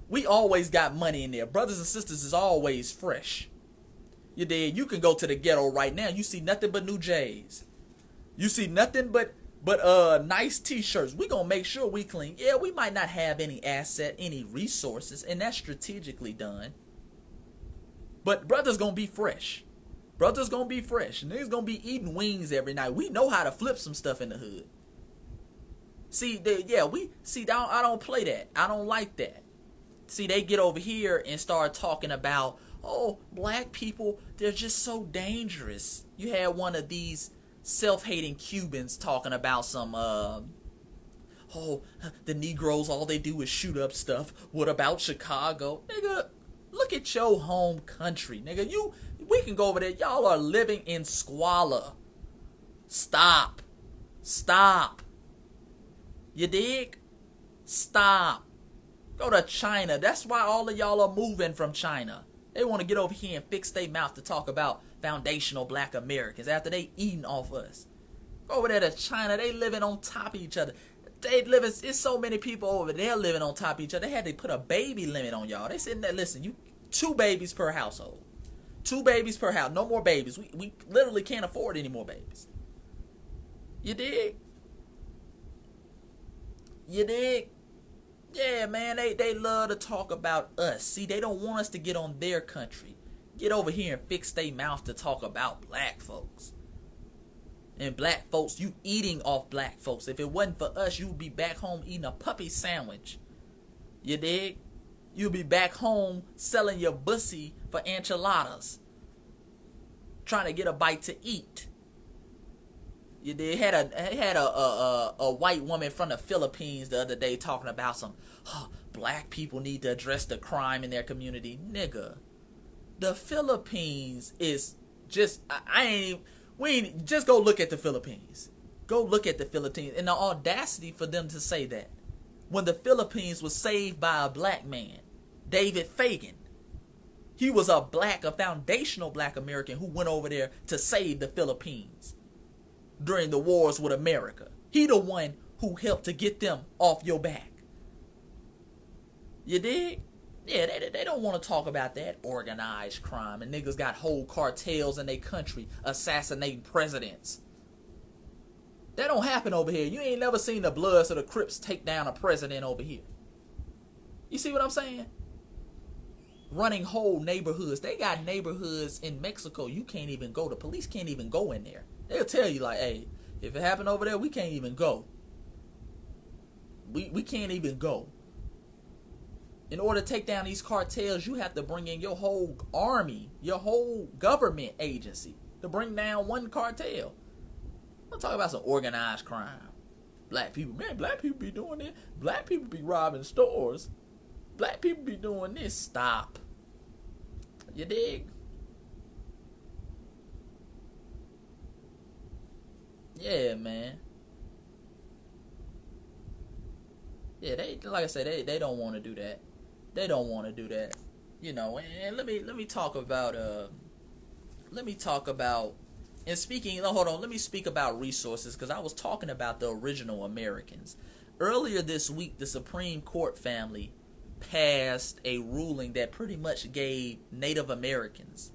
we always got money in there. Brothers and sisters is always fresh. You dig? You can go to the ghetto right now. You see nothing but new J's. You see nothing but nice t-shirts. We gonna make sure we clean. Yeah, we might not have any any resources, and that's strategically done. But brothers gonna be fresh. Brothers gonna be fresh. Niggas gonna be eating wings every night. We know how to flip some stuff in the hood. See, I don't play that. I don't like that. See, they get over here and start talking about, oh, black people, they're just so dangerous. You had one of these self-hating Cubans talking about some the Negroes, all they do is shoot up stuff. What about Chicago? Nigga, look at your home country. Nigga, we can go over there. Y'all are living in squalor. Stop. You dig? Stop. Go to China. That's why all of y'all are moving from China. They want to get over here and fix their mouth to talk about foundational black Americans after they eating off us. Go over there to China. They living on top of each other. It's so many people over there living on top of each other. They had to put a baby limit on y'all. They sitting there, listen, you 2 babies per household. 2 babies per house. No more babies. We literally can't afford any more babies. You dig? Yeah, man, they love to talk about us. See, they don't want us to get on their country. Get over here and fix their mouth to talk about black folks. And black folks, you eating off black folks. If it wasn't for us, you would be back home eating a puppy sandwich. You dig? You'll be back home selling your pussy for enchiladas. Trying to get a bite to eat. You did had a white woman from the Philippines the other day talking about some black people need to address the crime in their community. Nigga, the Philippines is just just go look at the Philippines. Go look at the Philippines and the audacity for them to say that when the Philippines was saved by a black man, David Fagan. He was a foundational black American who went over there to save the Philippines during the wars with America. He the one who helped to get them off your back. You dig? Yeah, they don't want to talk about that organized crime. And niggas got whole cartels in their country assassinating presidents. That don't happen over here. You ain't never seen the Bloods or the Crips take down a president over here. You see what I'm saying? Running whole neighborhoods. They got neighborhoods in Mexico you can't even go. The police can't even go in there. They'll tell you like, hey, if it happened over there, we can't even go. We can't even go. In order to take down these cartels, you have to bring in your whole army, your whole government agency to bring down one cartel. I'm talking about some organized crime. Black people, man, black people be doing it. Black people be robbing stores. Black people be doing this. Stop. You dig? Yeah, man. Yeah, like I said, they don't want to do that. They don't want to do that. You know, and let me talk about and speaking, hold on, let me speak about resources, because I was talking about the original Americans. Earlier this week, the Supreme Court family passed a ruling that pretty much gave Native Americans,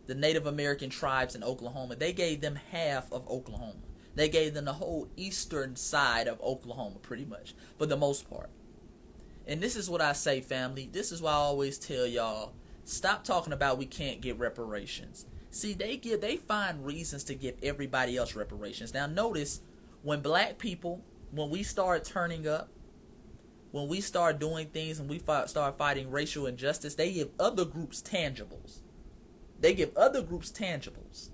the Native American tribes in Oklahoma, they gave them half of Oklahoma. They gave them the whole eastern side of Oklahoma, pretty much, for the most part. And this is what I say, family. This is why I always tell y'all, stop talking about we can't get reparations. See, they find reasons to give everybody else reparations. Now notice, when black people, when we start turning up, when we start doing things and we start fighting racial injustice, they give other groups tangibles. They give other groups tangibles.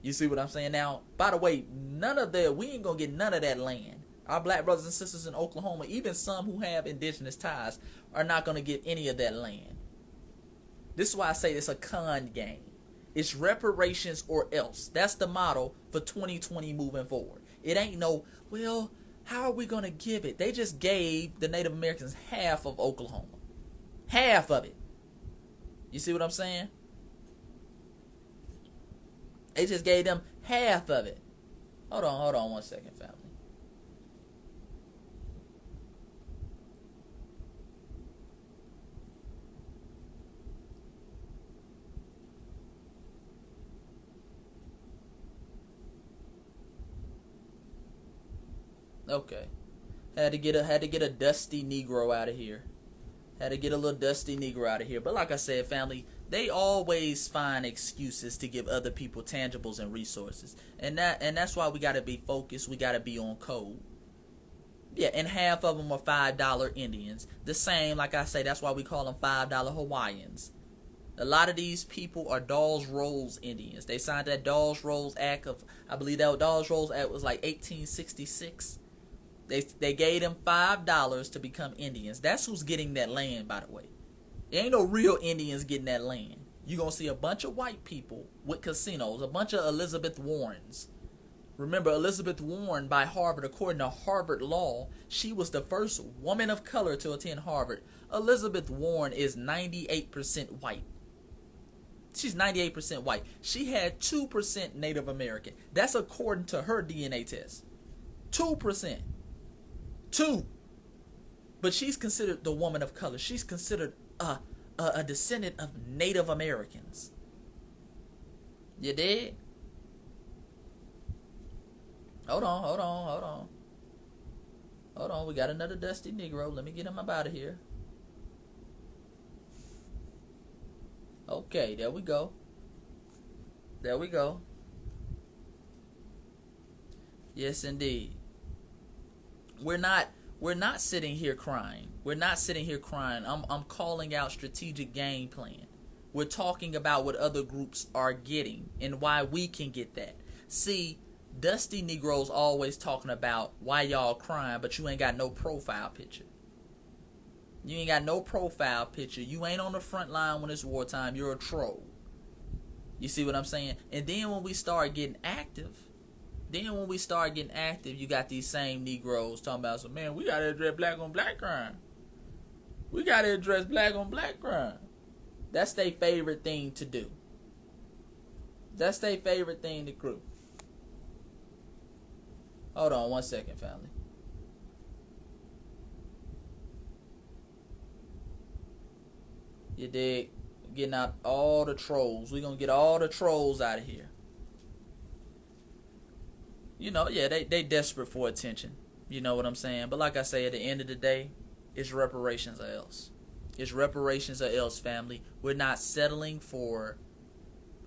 You see what I'm saying? Now, by the way, we ain't gonna get none of that land. Our black brothers and sisters in Oklahoma, even some who have indigenous ties, are not gonna get any of that land. This is why I say it's a con game. It's reparations or else. That's the motto for 2020 moving forward. It ain't no, well, how are we going to give it? They just gave the Native Americans half of Oklahoma. Half of it. You see what I'm saying? They just gave them half of it. Hold on 1 second, family. Okay. Had to get a dusty Negro out of here. Had to get a little dusty Negro out of here. But like I said, family, they always find excuses to give other people tangibles and resources. And that's why we gotta be focused, we gotta be on code. Yeah, and half of them are $5 Indians. The same, like I say, that's why we call them $5 Hawaiians. A lot of these people are Dawes Rolls Indians. They signed that Dawes Rolls Act of, I believe that Dawes Rolls Act was like 1866. They gave them $5 to become Indians. That's who's getting that land, by the way. There ain't no real Indians getting that land. You're going to see a bunch of white people with casinos, a bunch of Elizabeth Warrens. Remember, Elizabeth Warren by Harvard, according to Harvard law, she was the first woman of color to attend Harvard. Elizabeth Warren is 98% white. She's 98% white. She had 2% Native American. That's according to her DNA test. 2%. 2. But she's considered the woman of color. She's considered a descendant of Native Americans. You dig? Hold on. We got another Dusty Negro. Let me get him up out of here. Okay, there we go. Yes, indeed. We're not sitting here crying. I'm calling out strategic game plan. We're talking about what other groups are getting and why we can get that. See, Dusty Negroes always talking about why y'all crying, but you ain't got no profile picture. You ain't got no profile picture. You ain't on the front line when it's wartime. You're a troll. You see what I'm saying? And then when we start getting active, you got these same Negroes talking about, so man, we gotta address black on black crime. That's their favorite thing to do. That's their favorite thing to do. Hold on 1 second, family. You dig? Getting out all the trolls. We're gonna get all the trolls out of here. You know, yeah, they desperate for attention. You know what I'm saying? But like I say, at the end of the day, it's reparations or else. It's reparations or else, family. We're not settling for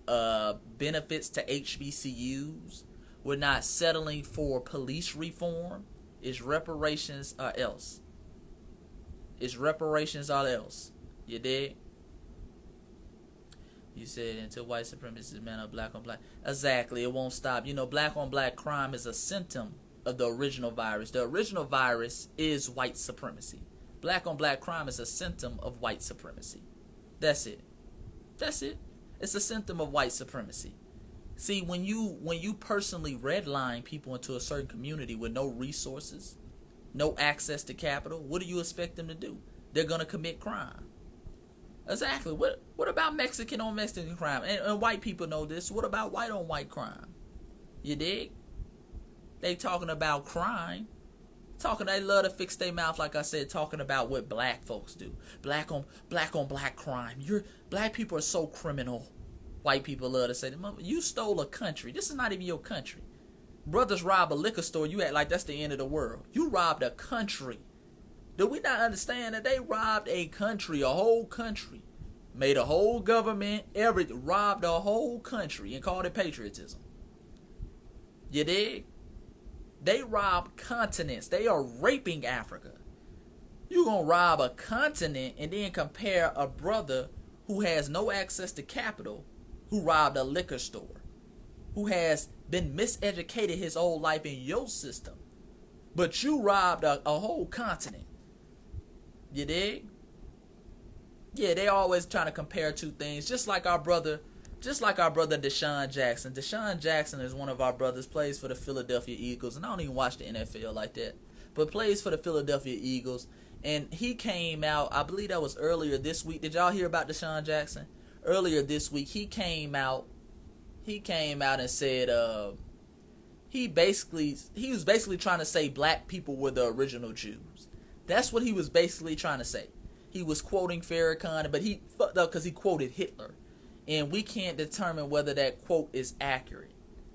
benefits to HBCUs. We're not settling for police reform. It's reparations or else. It's reparations or else. You dig? You said until white supremacists man up black on black. Exactly, it won't stop. You know, black on black crime is a symptom of the original virus. The original virus is white supremacy. Black on black crime is a symptom of white supremacy. That's it. It's a symptom of white supremacy. See, when you personally redline people into a certain community with no resources, no access to capital, what do you expect them to do? They're gonna commit crime. Exactly. What about Mexican on Mexican crime? And white people know this. What about white on white crime? You dig? They talking about crime. They love to fix their mouth, like I said, talking about what black folks do. Black on black crime. Black people are so criminal. White people love to say, you stole a country. This is not even your country. Brothers rob a liquor store, you act like that's the end of the world. You robbed a country. Do we not understand that they robbed a country, a whole country, made a whole government, robbed a whole country and called it patriotism? You dig? They rob continents. They are raping Africa. You gonna rob a continent and then compare a brother who has no access to capital, who robbed a liquor store, who has been miseducated his whole life in your system, but you robbed a whole continent. You dig? Yeah, they always trying to compare two things. Just like our brother Deshaun Jackson. Deshaun Jackson is one of our brothers, plays for the Philadelphia Eagles, and I don't even watch the NFL like that, but plays for the Philadelphia Eagles. And he came out, I believe that was earlier this week. Did y'all hear about Deshaun Jackson? Earlier this week, he came out and said he was basically trying to say black people were the original Jews. That's what he was basically trying to say. He was quoting Farrakhan, but he fucked up because he quoted Hitler. And we can't determine whether that quote is accurate.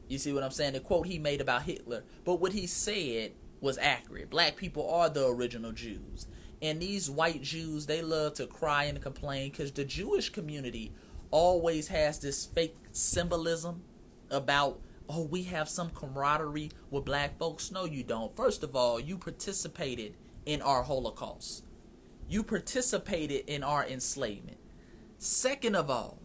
You see what I'm saying? The quote he made about Hitler. But what he said was accurate. Black people are the original Jews. And these white Jews, they love to cry and complain because the Jewish community always has this fake symbolism about, oh, we have some camaraderie with black folks. No, you don't. First of all, you participated in our Holocaust. You participated in our enslavement. Second of all,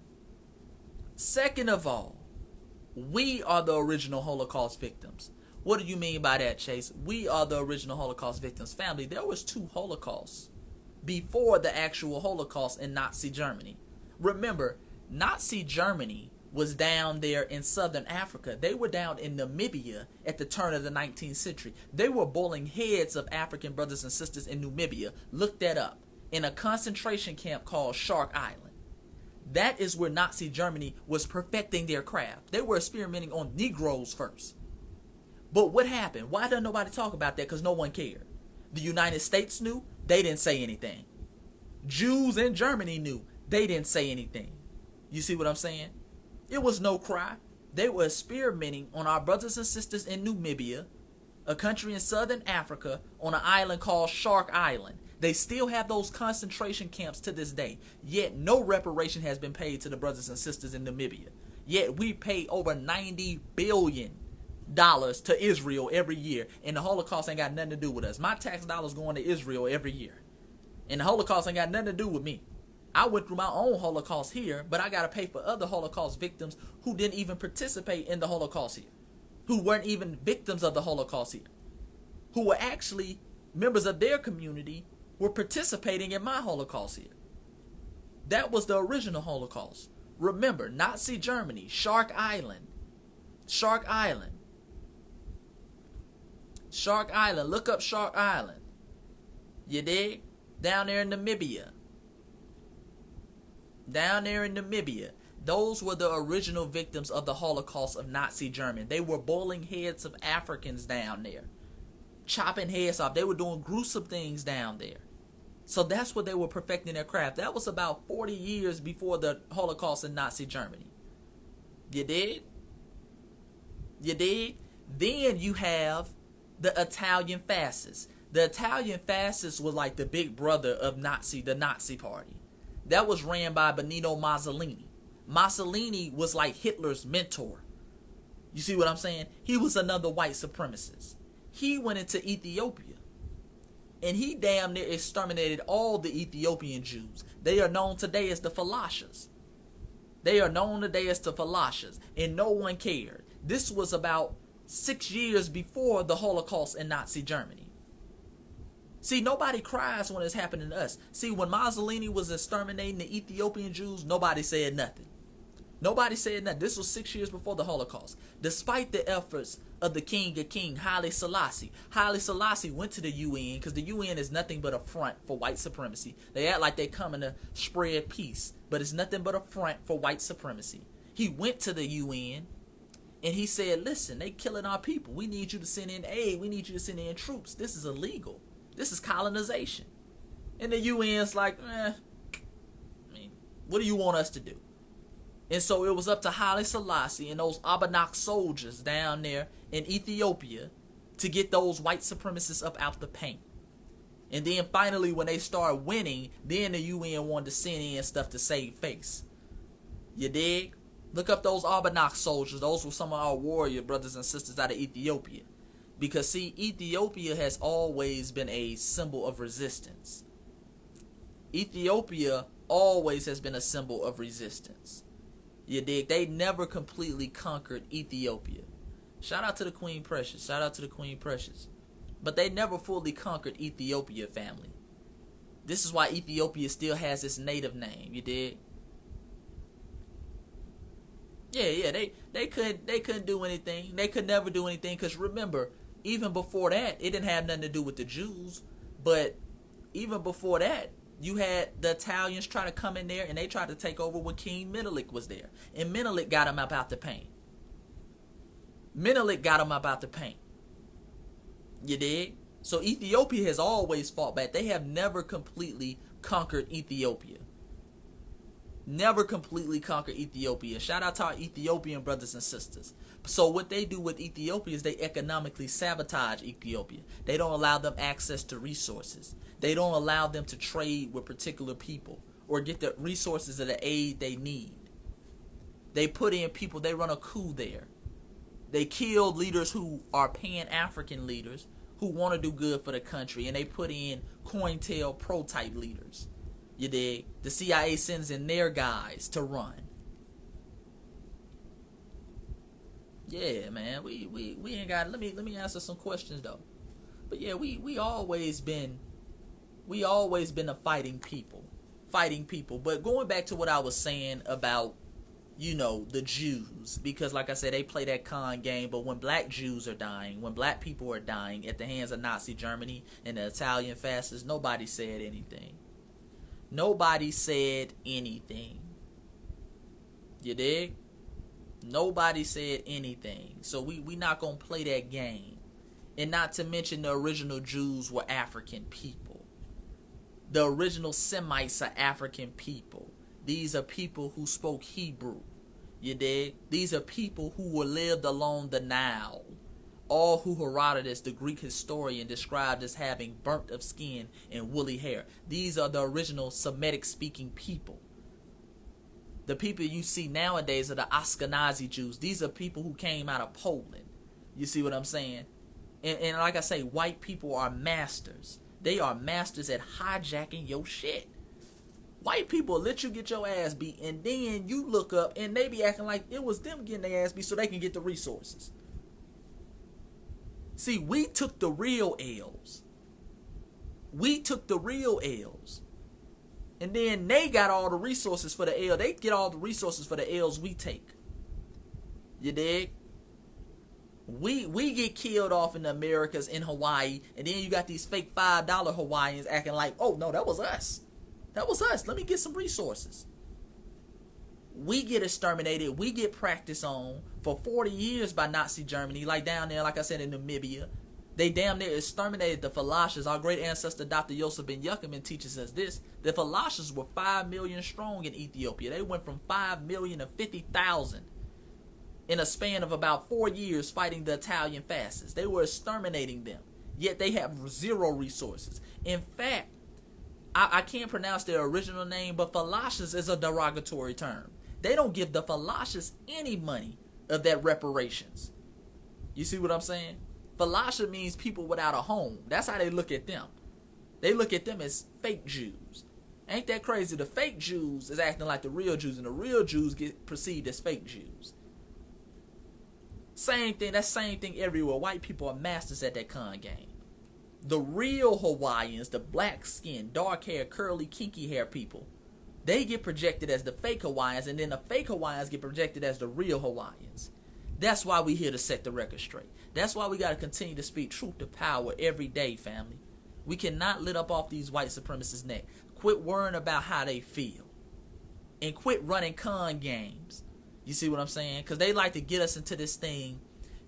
we are the original Holocaust victims. What do you mean by that, Chase? We are the original Holocaust victims. Family, there was 2 Holocausts before the actual Holocaust in Nazi Germany. Remember, Nazi Germany was down there in southern Africa. They were down in Namibia at the turn of the 19th century. They were boiling heads of African brothers and sisters in Namibia. Look that up. In a concentration camp called Shark Island. That is where Nazi Germany was perfecting their craft. They were experimenting on Negroes first. But what happened? Why doesn't nobody talk about that? Because no one cared. The United States knew. They didn't say anything. Jews in Germany knew. They didn't say anything. You see what I'm saying? It was no cry. They were experimenting on our brothers and sisters in Namibia, a country in southern Africa, on an island called Shark Island. They still have those concentration camps to this day. Yet no reparation has been paid to the brothers and sisters in Namibia. Yet we pay over $90 billion to Israel every year. And the Holocaust ain't got nothing to do with us. My tax dollars going to Israel every year. And the Holocaust ain't got nothing to do with me. I went through my own Holocaust here, but I got to pay for other Holocaust victims who didn't even participate in the Holocaust here. Who weren't even victims of the Holocaust here. Who were actually members of their community were participating in my Holocaust here. That was the original Holocaust. Remember, Nazi Germany, Shark Island. Shark Island. Shark Island. Look up Shark Island. You dig? Down there in Namibia. Down there in Namibia. Those were the original victims of the Holocaust of Nazi Germany. They were boiling heads of Africans down there. Chopping heads off. They were doing gruesome things down there. So that's what they were perfecting their craft. That was about 40 years before the Holocaust in Nazi Germany. You did? You did? Then you have the Italian fascists. The Italian fascists were like the big brother of the Nazi party. That was ran by Benito Mussolini. Mussolini was like Hitler's mentor. You see what I'm saying? He was another white supremacist. He went into Ethiopia. And he damn near exterminated all the Ethiopian Jews. They are known today as the Falashas. They are known today as the Falashas. And no one cared. This was about 6 years before the Holocaust in Nazi Germany. See, nobody cries when it's happening to us. See, when Mussolini was exterminating the Ethiopian Jews, nobody said nothing. Nobody said nothing. This was 6 years before the Holocaust. Despite the efforts of the King of Kings, Haile Selassie. Haile Selassie went to the UN because the UN is nothing but a front for white supremacy. They act like they're coming to spread peace, but it's nothing but a front for white supremacy. He went to the UN and he said, listen, they killing our people. We need you to send in aid. We need you to send in troops. This is illegal. This is colonization. And the UN's like, what do you want us to do? And so it was up to Haile Selassie and those Abanak soldiers down there in Ethiopia to get those white supremacists up out the paint. And then finally, when they started winning, then the UN wanted to send in stuff to save face. You dig? Look up those Abanak soldiers. Those were some of our warrior brothers and sisters out of Ethiopia. Because see, Ethiopia has always been a symbol of resistance. Ethiopia always has been a symbol of resistance. You dig? They never completely conquered Ethiopia. Shout out to the Queen Precious. Shout out to the Queen Precious. But they never fully conquered Ethiopia, family. This is why Ethiopia still has its native name. You dig? Yeah. They couldn't do anything. They could never do anything. Because remember, even before that, it didn't have nothing to do with the Jews. But even before that, you had the Italians try to come in there and they tried to take over when King Menelik was there. And Menelik got him up out the paint. Menelik got him up out the paint. You dig? So Ethiopia has always fought back. They have never completely conquered Ethiopia. Never completely conquered Ethiopia. Shout out to our Ethiopian brothers and sisters. So what they do with Ethiopia is they economically sabotage Ethiopia. They don't allow them access to resources. They don't allow them to trade with particular people or get the resources or the aid they need. They put in people, they run a coup there. They killed leaders who are Pan-African leaders who want to do good for the country, and they put in COINTELPRO type leaders. You dig? The CIA sends in their guys to run. Yeah, man. We ain't got. Let me answer some questions though. But yeah, we always been a fighting people. Fighting people. But going back to what I was saying about, the Jews, because like I said, they play that con game, but when black Jews are dying, when black people are dying at the hands of Nazi Germany and the Italian fascists, nobody said anything. Nobody said anything. You dig? Nobody said anything. So we not gonna play that game. And not to mention the original Jews were African people. The original Semites are African people. These are people who spoke Hebrew. You dig? These are people who lived along the Nile. All who Herodotus, the Greek historian, described as having burnt of skin and woolly hair. These are the original Semitic-speaking people. The people you see nowadays are the Ashkenazi Jews. These are people who came out of Poland. You see what I'm saying? And like I say, white people are masters. They are masters at hijacking your shit. White people let you get your ass beat, and then you look up and they be acting like it was them getting their ass beat so they can get the resources. See, we took the real L's. We took the real L's. And then they got all the resources for the L. They get all the resources for the L's we take. You dig? We get killed off in the Americas, in Hawaii, and then you got these fake $5 Hawaiians acting like, oh no, that was us. That was us. Let me get some resources. We get exterminated. We get practiced on for 40 years by Nazi Germany, like down there, like I said, in Namibia. They damn near exterminated the Falashas. Our great ancestor, Dr. Yosef Ben Yuckerman, teaches us this. The Falashas were 5 million strong in Ethiopia. They went from 5 million to 50,000 in a span of about 4 years fighting the Italian fascists. They were exterminating them, yet they have zero resources. In fact, I can't pronounce their original name, but Falashas is a derogatory term. They don't give the Falashas any money of that reparations. You see what I'm saying? Falasha means people without a home. That's how they look at them. They look at them as fake Jews. Ain't that crazy? The fake Jews is acting like the real Jews, and the real Jews get perceived as fake Jews. Same thing. That same thing everywhere. White people are masters at that con game. The real Hawaiians, the black skin, dark hair, curly, kinky hair people, they get projected as the fake Hawaiians, and then the fake Hawaiians get projected as the real Hawaiians. That's why we here to set the record straight. That's why we got to continue to speak truth to power every day, family. We cannot let up off these white supremacists' neck. Quit worrying about how they feel. And quit running con games. You see what I'm saying? Because they like to get us into this thing,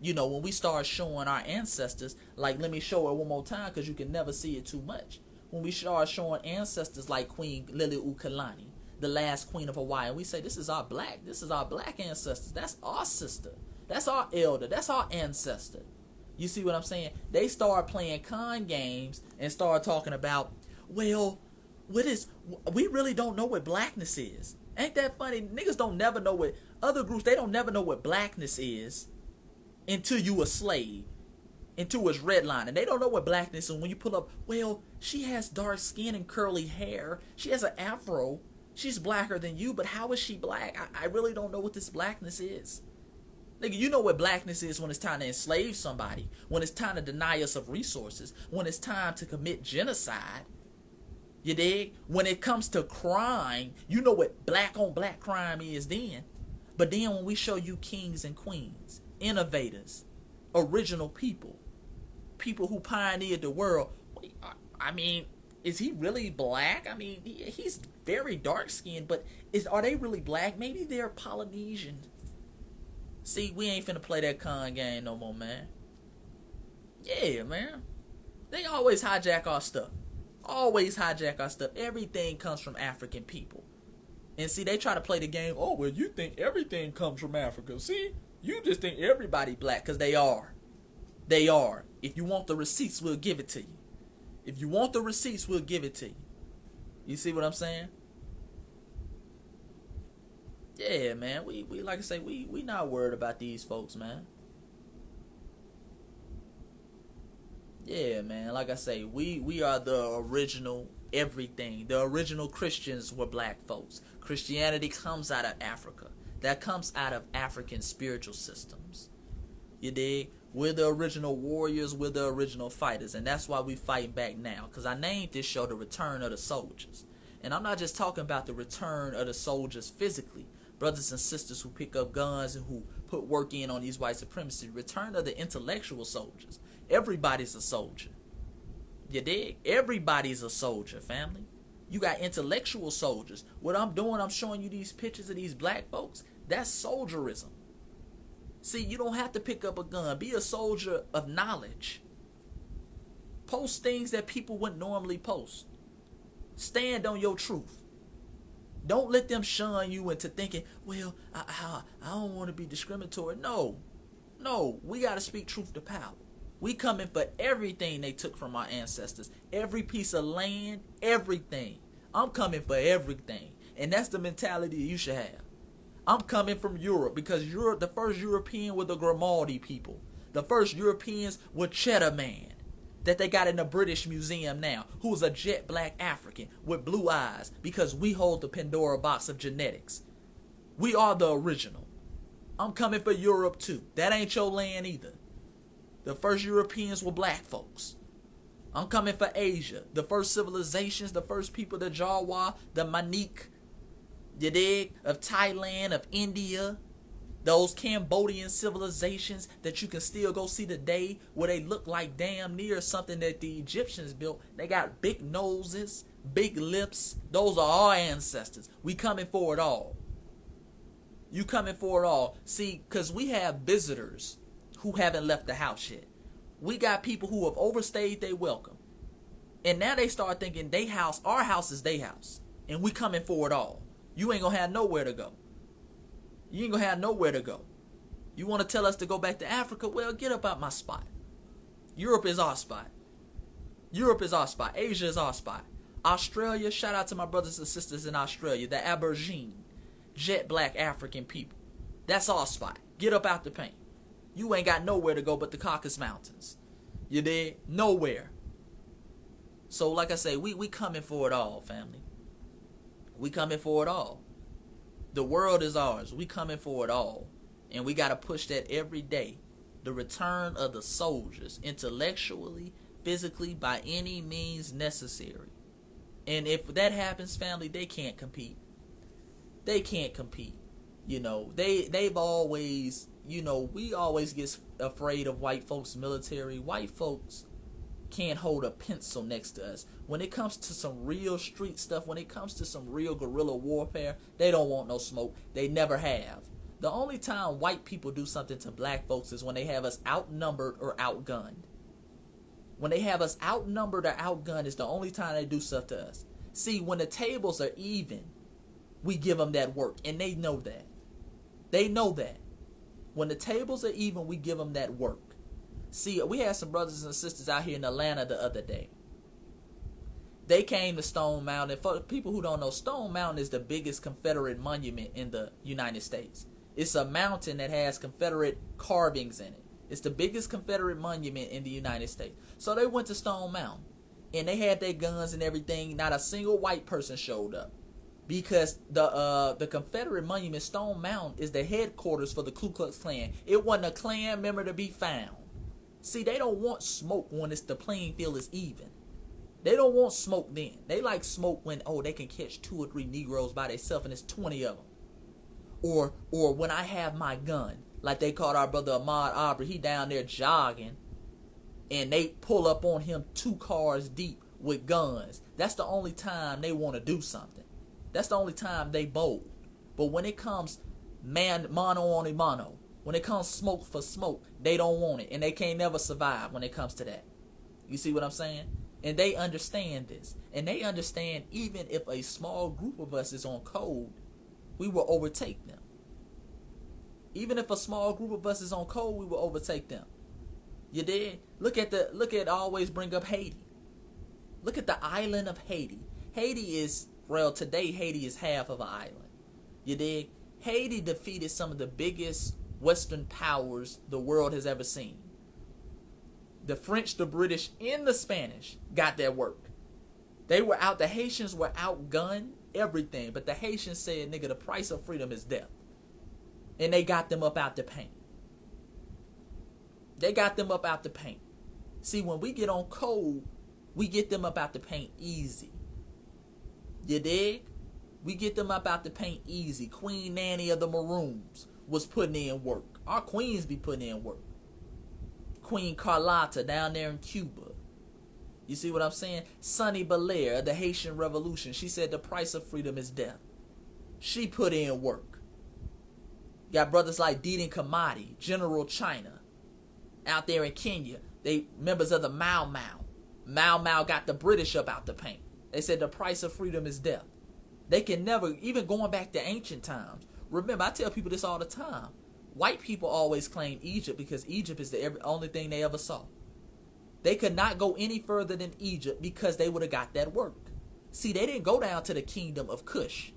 when we start showing our ancestors, like, let me show it one more time because you can never see it too much. When we start showing ancestors like Queen Liliuokalani, the last queen of Hawaii, and we say, this is our black ancestors. That's our sister. That's our elder. That's our ancestor. You see what I'm saying? They start playing con games and start talking about, well, we really don't know what blackness is. Ain't that funny? Niggas don't never know what, other groups, they don't never know what blackness is until you a slave, until it's redline. And they don't know what blackness is. And when you pull up, well, she has dark skin and curly hair. She has an afro. She's blacker than you, but how is she black? I really don't know what this blackness is. Nigga, you know what blackness is when it's time to enslave somebody, when it's time to deny us of resources, when it's time to commit genocide. You dig? When it comes to crime, you know what black on black crime is then. But then when we show you kings and queens, innovators, original people, people who pioneered the world, I mean, is he really black? I mean, he's very dark skinned, but are they really black? Maybe they're Polynesian. See, we ain't finna play that con game no more, man. Yeah, man. They always hijack our stuff. Always hijack our stuff. Everything comes from African people. And see, they try to play the game, oh, well, you think everything comes from Africa. See, you just think everybody black, because they are. They are. If you want the receipts, we'll give it to you. If you want the receipts, we'll give it to you. You see what I'm saying? Yeah, man. We like I say, we not worried about these folks, man. Yeah, man. Like I say, we are the original everything. The original Christians were black folks. Christianity comes out of Africa. That comes out of African spiritual systems. You dig? We're the original warriors. We're the original fighters. And that's why we fight back now. Because I named this show The Return of the Soldiers. And I'm not just talking about the return of the soldiers physically. Brothers and sisters who pick up guns and who put work in on these white supremacy. Return of the intellectual soldiers. Everybody's a soldier. You dig? Everybody's a soldier, family. You got intellectual soldiers. What I'm doing, I'm showing you these pictures of these black folks. That's soldierism. See, you don't have to pick up a gun. Be a soldier of knowledge. Post things that people wouldn't normally post. Stand on your truth. Don't let them shun you into thinking, well, I don't want to be discriminatory. No, we got to speak truth to power. We coming for everything they took from our ancestors. Every piece of land, everything. I'm coming for everything. And that's the mentality you should have. I'm coming from Europe because Europe, the first European were the Grimaldi people. The first Europeans were Cheddar Man that they got in the British Museum now, who was a jet black African with blue eyes because we hold the Pandora box of genetics. We are the original. I'm coming for Europe too. That ain't your land either. The first Europeans were black folks. I'm coming for Asia. The first civilizations, the first people, the Jawa, the Manik, you dig, of Thailand, of India, those Cambodian civilizations that you can still go see today where they look like damn near something that the Egyptians built. They got big noses, big lips. Those are our ancestors. We coming for it all. You coming for it all. See, because we have visitors who haven't left the house yet. We got people who have overstayed their welcome. And now they start thinking they house, our house is their house. And we coming for it all. You ain't gonna have nowhere to go. You ain't gonna have nowhere to go. You want to tell us to go back to Africa? Well, get up out my spot. Europe is our spot. Europe is our spot. Asia is our spot. Australia, shout out to my brothers and sisters in Australia, the Aborigine, jet black African people. That's our spot. Get up out the paint. You ain't got nowhere to go but the Caucasus Mountains. You did? Nowhere. So like I say, we coming for it all, family. We coming for it all. The world is ours. We coming for it all. And we got to push that every day. The return of the soldiers, intellectually, physically, by any means necessary. And if that happens, family, they can't compete. They can't compete. You know, they've always, you know, we always get afraid of white folks' military. White folks can't hold a pencil next to us. When it comes to some real street stuff, when it comes to some real guerrilla warfare, they don't want no smoke. They never have. The only time white people do something to black folks is when they have us outnumbered or outgunned. When they have us outnumbered or outgunned is the only time they do stuff to us. See, when the tables are even, we give them that work, and they know that. They know that. When the tables are even, we give them that work. See, we had some brothers and sisters out here in Atlanta the other day. They came to Stone Mountain. For people who don't know, Stone Mountain is the biggest Confederate monument in the United States. It's a mountain that has Confederate carvings in it. It's the biggest Confederate monument in the United States. So they went to Stone Mountain, and they had their guns and everything. Not a single white person showed up. Because the Confederate monument, Stone Mountain, is the headquarters for the Ku Klux Klan. It wasn't a Klan member to be found. See, they don't want smoke when the playing field is even. They don't want smoke then. They like smoke when, they can catch 2 or 3 Negroes by themselves and it's 20 of them. Or when I have my gun, like they caught our brother Ahmaud Arbery, he down there jogging, and they pull up on him 2 cars deep with guns. That's the only time they want to do something. That's the only time they bold. But when it comes mano on mano, when it comes smoke for smoke, they don't want it. And they can't never survive when it comes to that. You see what I'm saying? And they understand this. And they understand even if a small group of us is on code, we will overtake them. Even if a small group of us is on code, we will overtake them. You did? Look at always bring up Haiti. Look at the island of Haiti. Haiti is, well, today Haiti is half of an island. You dig? Haiti defeated some of the biggest Western powers the world has ever seen. The French, the British, and the Spanish got their work. They were out, the Haitians were outgunned, everything. But the Haitians said, nigga, the price of freedom is death. And they got them up out the paint. They got them up out the paint. See, when we get on cold, we get them up out the paint easy. You dig? We get them up out the paint easy. Queen Nanny of the Maroons was putting in work. Our queens be putting in work. Queen Carlotta down there in Cuba. You see what I'm saying? Sonny Belair of the Haitian Revolution. She said the price of freedom is death. She put in work. Got brothers like Dedan Kamadi, General China, out there in Kenya. They members of the Mau Mau. Mau Mau got the British up out the paint. They said the price of freedom is death. They can never, even going back to ancient times. Remember, I tell people this all the time. White people always claim Egypt because Egypt is the only thing they ever saw. They could not go any further than Egypt because they would have got that work. See, they didn't go down to the kingdom of Cush.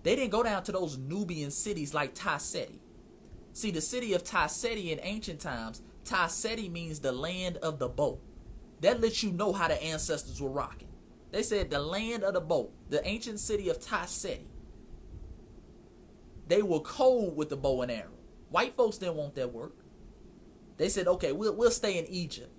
They didn't go down to those Nubian cities like Ta-Seti. See, the city of Ta-Seti in ancient times, Ta-Seti means the land of the bow. That lets you know how the ancestors were rocking. They said the land of the bow, the ancient city of Ta-Seti. They were cold with the bow and arrow. White folks didn't want that work. They said, okay, we'll stay in Egypt.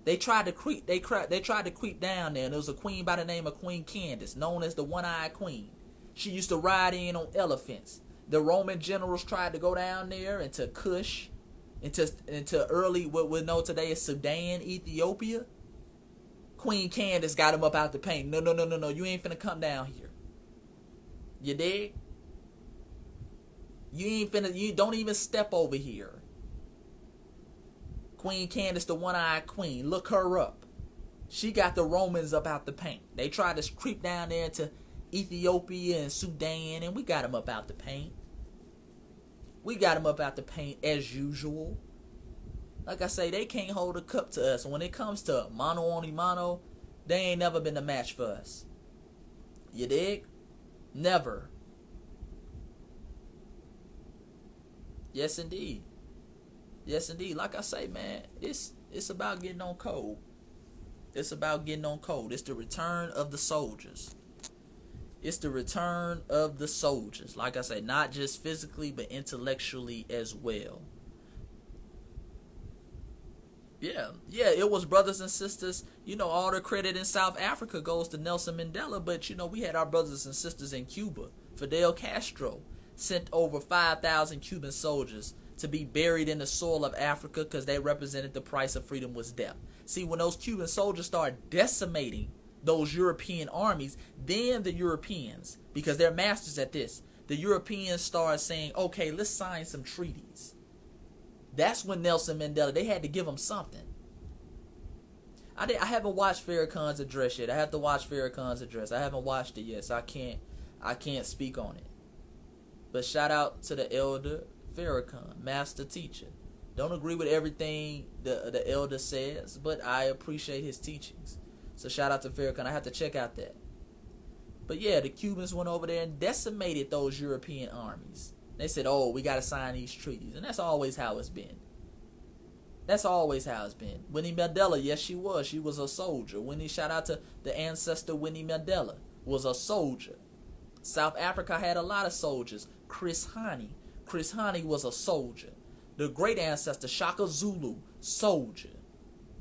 They tried to creep. They tried to creep down there, and there was a queen by the name of Queen Candace, known as the One-Eyed Queen. She used to ride in on elephants. The Roman generals tried to go down there into Kush, into early what we know today as Sudan, Ethiopia. Queen Candace got him up out the paint. No, you ain't finna come down here. You dig? You don't even step over here. Queen Candace, the One-Eyed Queen, look her up. She got the Romans up out the paint. They tried to creep down there into Ethiopia and Sudan, and we got them up out the paint. We got them up out the paint as usual. Like I say, they can't hold a cup to us. When it comes to mano a mano, they ain't never been a match for us. You dig? Never. Yes, indeed. Yes, indeed. Like I say, man, it's about getting on code. It's about getting on code. It's the return of the soldiers. It's the return of the soldiers. Like I say, not just physically, but intellectually as well. Yeah, it was brothers and sisters. You know, all the credit in South Africa goes to Nelson Mandela, but, you know, we had our brothers and sisters in Cuba. Fidel Castro sent over 5,000 Cuban soldiers to be buried in the soil of Africa because they represented the price of freedom was death. See, when those Cuban soldiers started decimating those European armies, then the Europeans, because they're masters at this, the Europeans started saying, okay, let's sign some treaties. That's when Nelson Mandela, they had to give him something. I haven't watched Farrakhan's address yet. I have to watch Farrakhan's address. I haven't watched it yet, so I can't speak on it. But shout out to the elder Farrakhan, master teacher. Don't agree with everything the elder says, but I appreciate his teachings. So shout out to Farrakhan. I have to check out that. But yeah, the Cubans went over there and decimated those European armies. They said, oh, we got to sign these treaties. And that's always how it's been. That's always how it's been. Winnie Mandela, yes, she was. She was a soldier. Shout out to the ancestor Winnie Mandela, was a soldier. South Africa had a lot of soldiers. Chris Hani. Chris Hani was a soldier. The great ancestor, Shaka Zulu, soldier.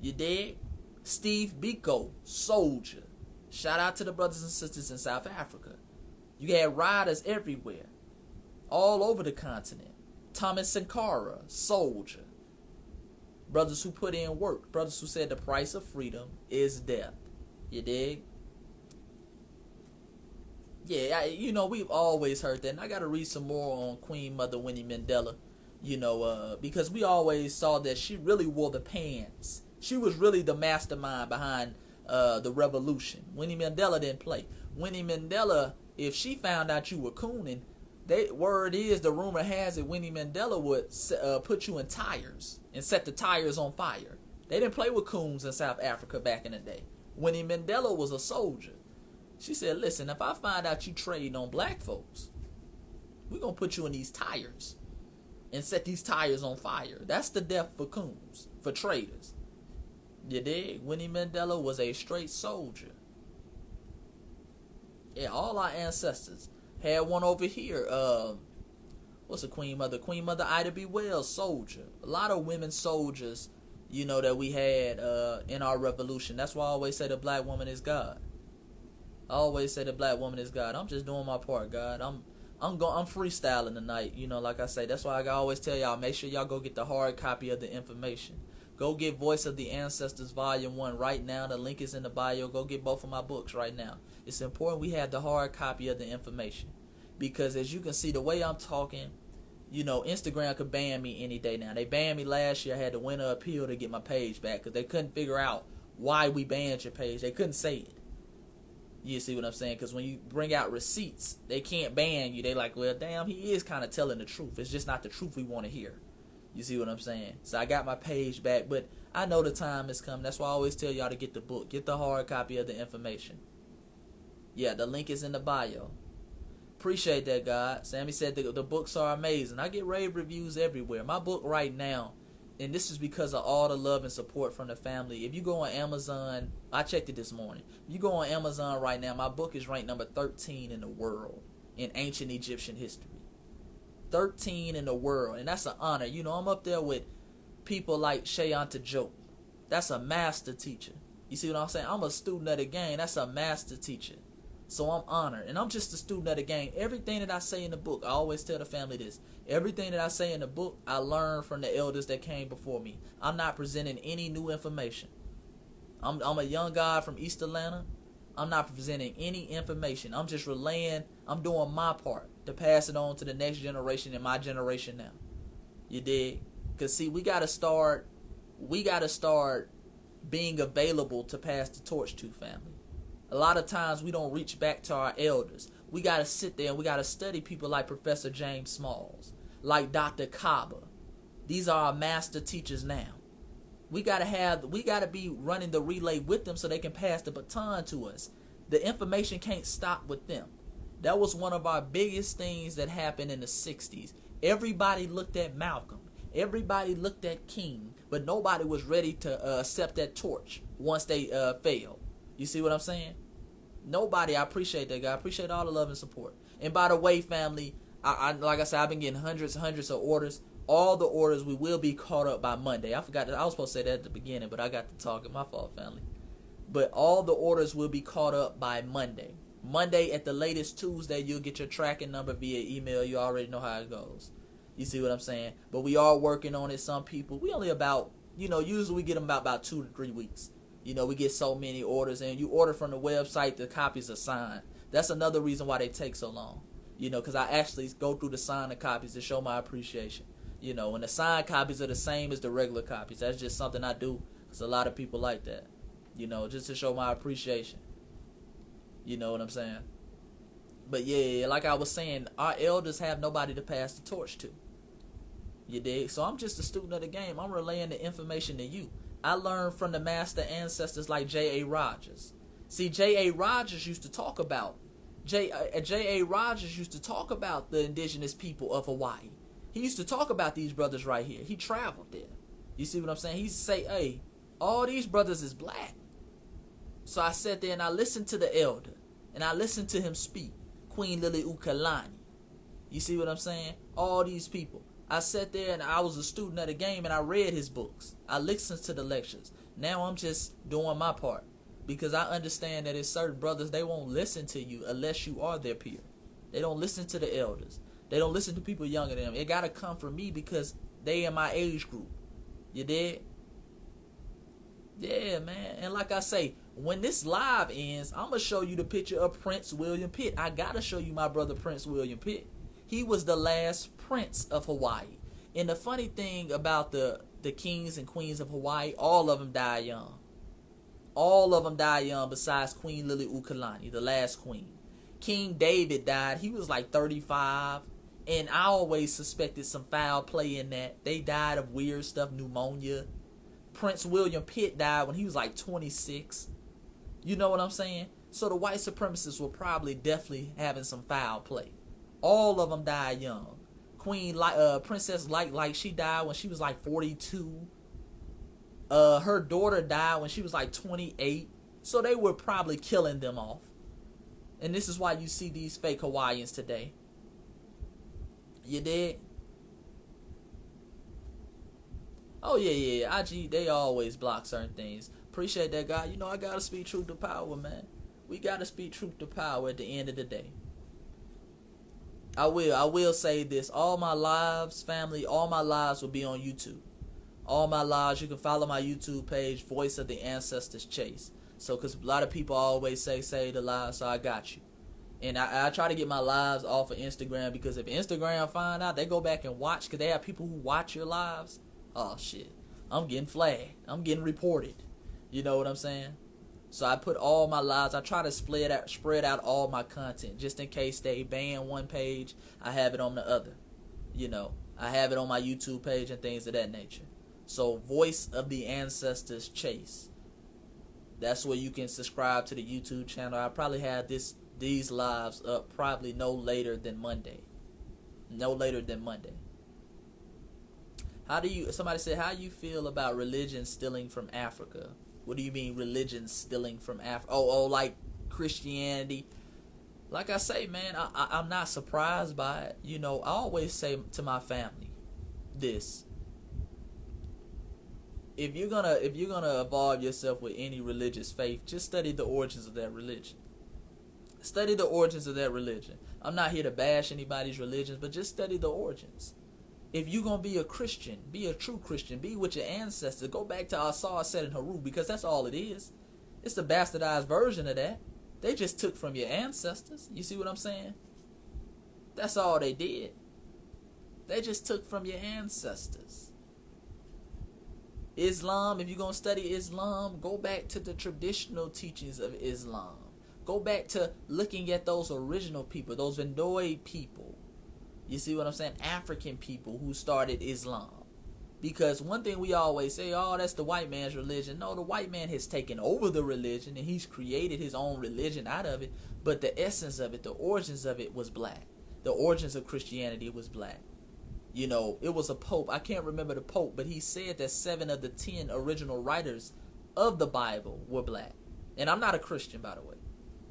You dig? Steve Biko, soldier. Shout out to the brothers and sisters in South Africa. You had riders everywhere, all over the continent. Thomas Sankara, soldier. Brothers who put in work. Brothers who said the price of freedom is death. You dig? Yeah, we've always heard that. And I got to read some more on Queen Mother Winnie Mandela, because we always saw that she really wore the pants. She was really the mastermind behind the revolution. Winnie Mandela didn't play. Winnie Mandela, if she found out you were cooning, the rumor has it, Winnie Mandela would put you in tires and set the tires on fire. They didn't play with coons in South Africa back in the day. Winnie Mandela was a soldier. She said, listen, if I find out you trading on black folks, we're going to put you in these tires and set these tires on fire. That's the death for coons, for traders. You dig? Winnie Mandela was a straight soldier. Yeah, all our ancestors. Had one over here. What's the Queen Mother? Queen Mother Ida B. Wells, soldier. A lot of women soldiers, that we had in our revolution. That's why I always say the black woman is God. I always say the black woman is God. I'm just doing my part, God. I'm freestyling tonight. Like I say, that's why I always tell y'all, make sure y'all go get the hard copy of the information. Go get Voice of the Ancestors Volume 1 right now. The link is in the bio. Go get both of my books right now. It's important we have the hard copy of the information. Because as you can see, the way I'm talking, Instagram could ban me any day now. They banned me last year. I had to win an appeal to get my page back because they couldn't figure out why we banned your page. They couldn't say it. You see what I'm saying? Because when you bring out receipts, they can't ban you. They like, well, damn, he is kind of telling the truth. It's just not the truth we want to hear. You see what I'm saying? So I got my page back, but I know the time has come. That's why I always tell y'all to get the book. Get the hard copy of the information. Yeah, the link is in the bio. Appreciate that, God. Sammy said the books are amazing. I get rave reviews everywhere. My book right now, and this is because of all the love and support from the family. If you go on Amazon, I checked it this morning. If you go on Amazon right now, my book is ranked number 13 in the world in ancient Egyptian history. 13 in the world, and that's an honor. I'm up there with people like Shayanta Joe. That's a master teacher. You see what I'm saying? I'm a student of the game. That's a master teacher. So I'm honored, and I'm just a student of the game. Everything that I say in the book, I always tell the family this. Everything that I say in the book, I learned from the elders that came before me. I'm not presenting any new information. I'm a young guy from East Atlanta. I'm not presenting any information. I'm just relaying. I'm doing my part to pass it on to the next generation and my generation now. You dig? Because, see, we got to start being available to pass the torch to, family. A lot of times we don't reach back to our elders. We got to sit there and we got to study people like Professor James Smalls, like Dr. Kaba. These are our master teachers now. We got to be running the relay with them so they can pass the baton to us. The information can't stop with them. That was one of our biggest things that happened in the 60s. Everybody looked at Malcolm. Everybody looked at King. But nobody was ready to accept that torch once they failed. You see what I'm saying? Nobody. I appreciate that, guy. I appreciate all the love and support. And by the way, family, I like I said, I've been getting hundreds of orders. All the orders, we will be caught up by Monday. I forgot that. I was supposed to say that at the beginning, but I got to talking. My fault, family. But all the orders will be caught up by Monday. Monday at the latest Tuesday, you'll get your tracking number via email. You already know how it goes. You see what I'm saying? But we are working on it. Some people, we only about, usually we get them about 2 to 3 weeks. We get so many orders, and you order from the website, the copies are signed. That's another reason why they take so long. Because I actually go through the signed copies to show my appreciation. And the signed copies are the same as the regular copies. That's just something I do because a lot of people like that. Just to show my appreciation. You know what I'm saying? But yeah, like I was saying, our elders have nobody to pass the torch to. You dig? So I'm just a student of the game. I'm relaying the information to you. I learned from the master ancestors like J.A. Rogers. See, J.A. Rogers used to talk about J.A. Rogers used to talk about the indigenous people of Hawaii. He used to talk about these brothers right here. He traveled there. You see what I'm saying? He used to say, hey, all these brothers is black. So I sat there and I listened to the elder. And I listened to him speak. Queen Liliuokalani. You see what I'm saying? All these people. I sat there and I was a student of the game and I read his books. I listened to the lectures. Now I'm just doing my part. Because I understand that there's certain brothers, they won't listen to you unless you are their peer. They don't listen to the elders. They don't listen to people younger than them. It got to come from me because they in my age group. You dig? Yeah, man. And like I say, when this live ends, I'm going to show you the picture of Prince William Pitt. I got to show you my brother Prince William Pitt. He was the last prince of Hawaii. And the funny thing about the kings and queens of Hawaii, all of them died young. All of them died young besides Queen Liliuokalani, the last queen. King David died. He was like 35. And I always suspected some foul play in that. They died of weird stuff, pneumonia. Prince William Pitt died when he was like 26. You know what I'm saying? So the white supremacists were probably definitely having some foul play. All of them died young. Princess Light, she died when she was like 42. Her daughter died when she was like 28. So they were probably killing them off. And this is why you see these fake Hawaiians today. You did? Oh, yeah. IG, they always block certain things. Appreciate that, guy. I gotta speak truth to power, man. We gotta speak truth to power at the end of the day. I will say this. All my lives, family, all my lives will be on YouTube. All my lives, you can follow my YouTube page, Voice of the Ancestors Chase. So, because a lot of people always say the live, so I got you. And I try to get my lives off of Instagram, because if Instagram find out, they go back and watch, because they have people who watch your lives. Oh, shit. I'm getting flagged. I'm getting reported. You know what I'm saying? So I put all my lives, I try to spread out all my content, just in case they ban one page, I have it on the other. I have it on my YouTube page and things of that nature. So, Voice of the Ancestors Chase. That's where you can subscribe to the YouTube channel. I probably have these lives up probably no later than Monday. No later than Monday. Somebody said, how do you feel about religion stealing from Africa? What do you mean religion stealing from Africa? Oh, like Christianity. Like I say, man, I'm not surprised by it. I always say to my family this. If you're gonna involve yourself with any religious faith, just study the origins of that religion. Study the origins of that religion. I'm not here to bash anybody's religions, but just study the origins. If you're going to be a Christian, be a true Christian, be with your ancestors, go back to Asar, Set, and Haru, because that's all it is. It's the bastardized version of that. They just took from your ancestors. You see what I'm saying? That's all they did. They just took from your ancestors. Islam, if you're going to study Islam, go back to the traditional teachings of Islam. Go back to looking at those original people, those Vandoy people. You see what I'm saying? African people who started Islam. Because one thing we always say, oh, that's the white man's religion. No, the white man has taken over the religion and he's created his own religion out of it. But the essence of it, the origins of it was black. The origins of Christianity was black. It was a pope. I can't remember the pope, but he said that 7 of the 10 original writers of the Bible were black. And I'm not a Christian, by the way.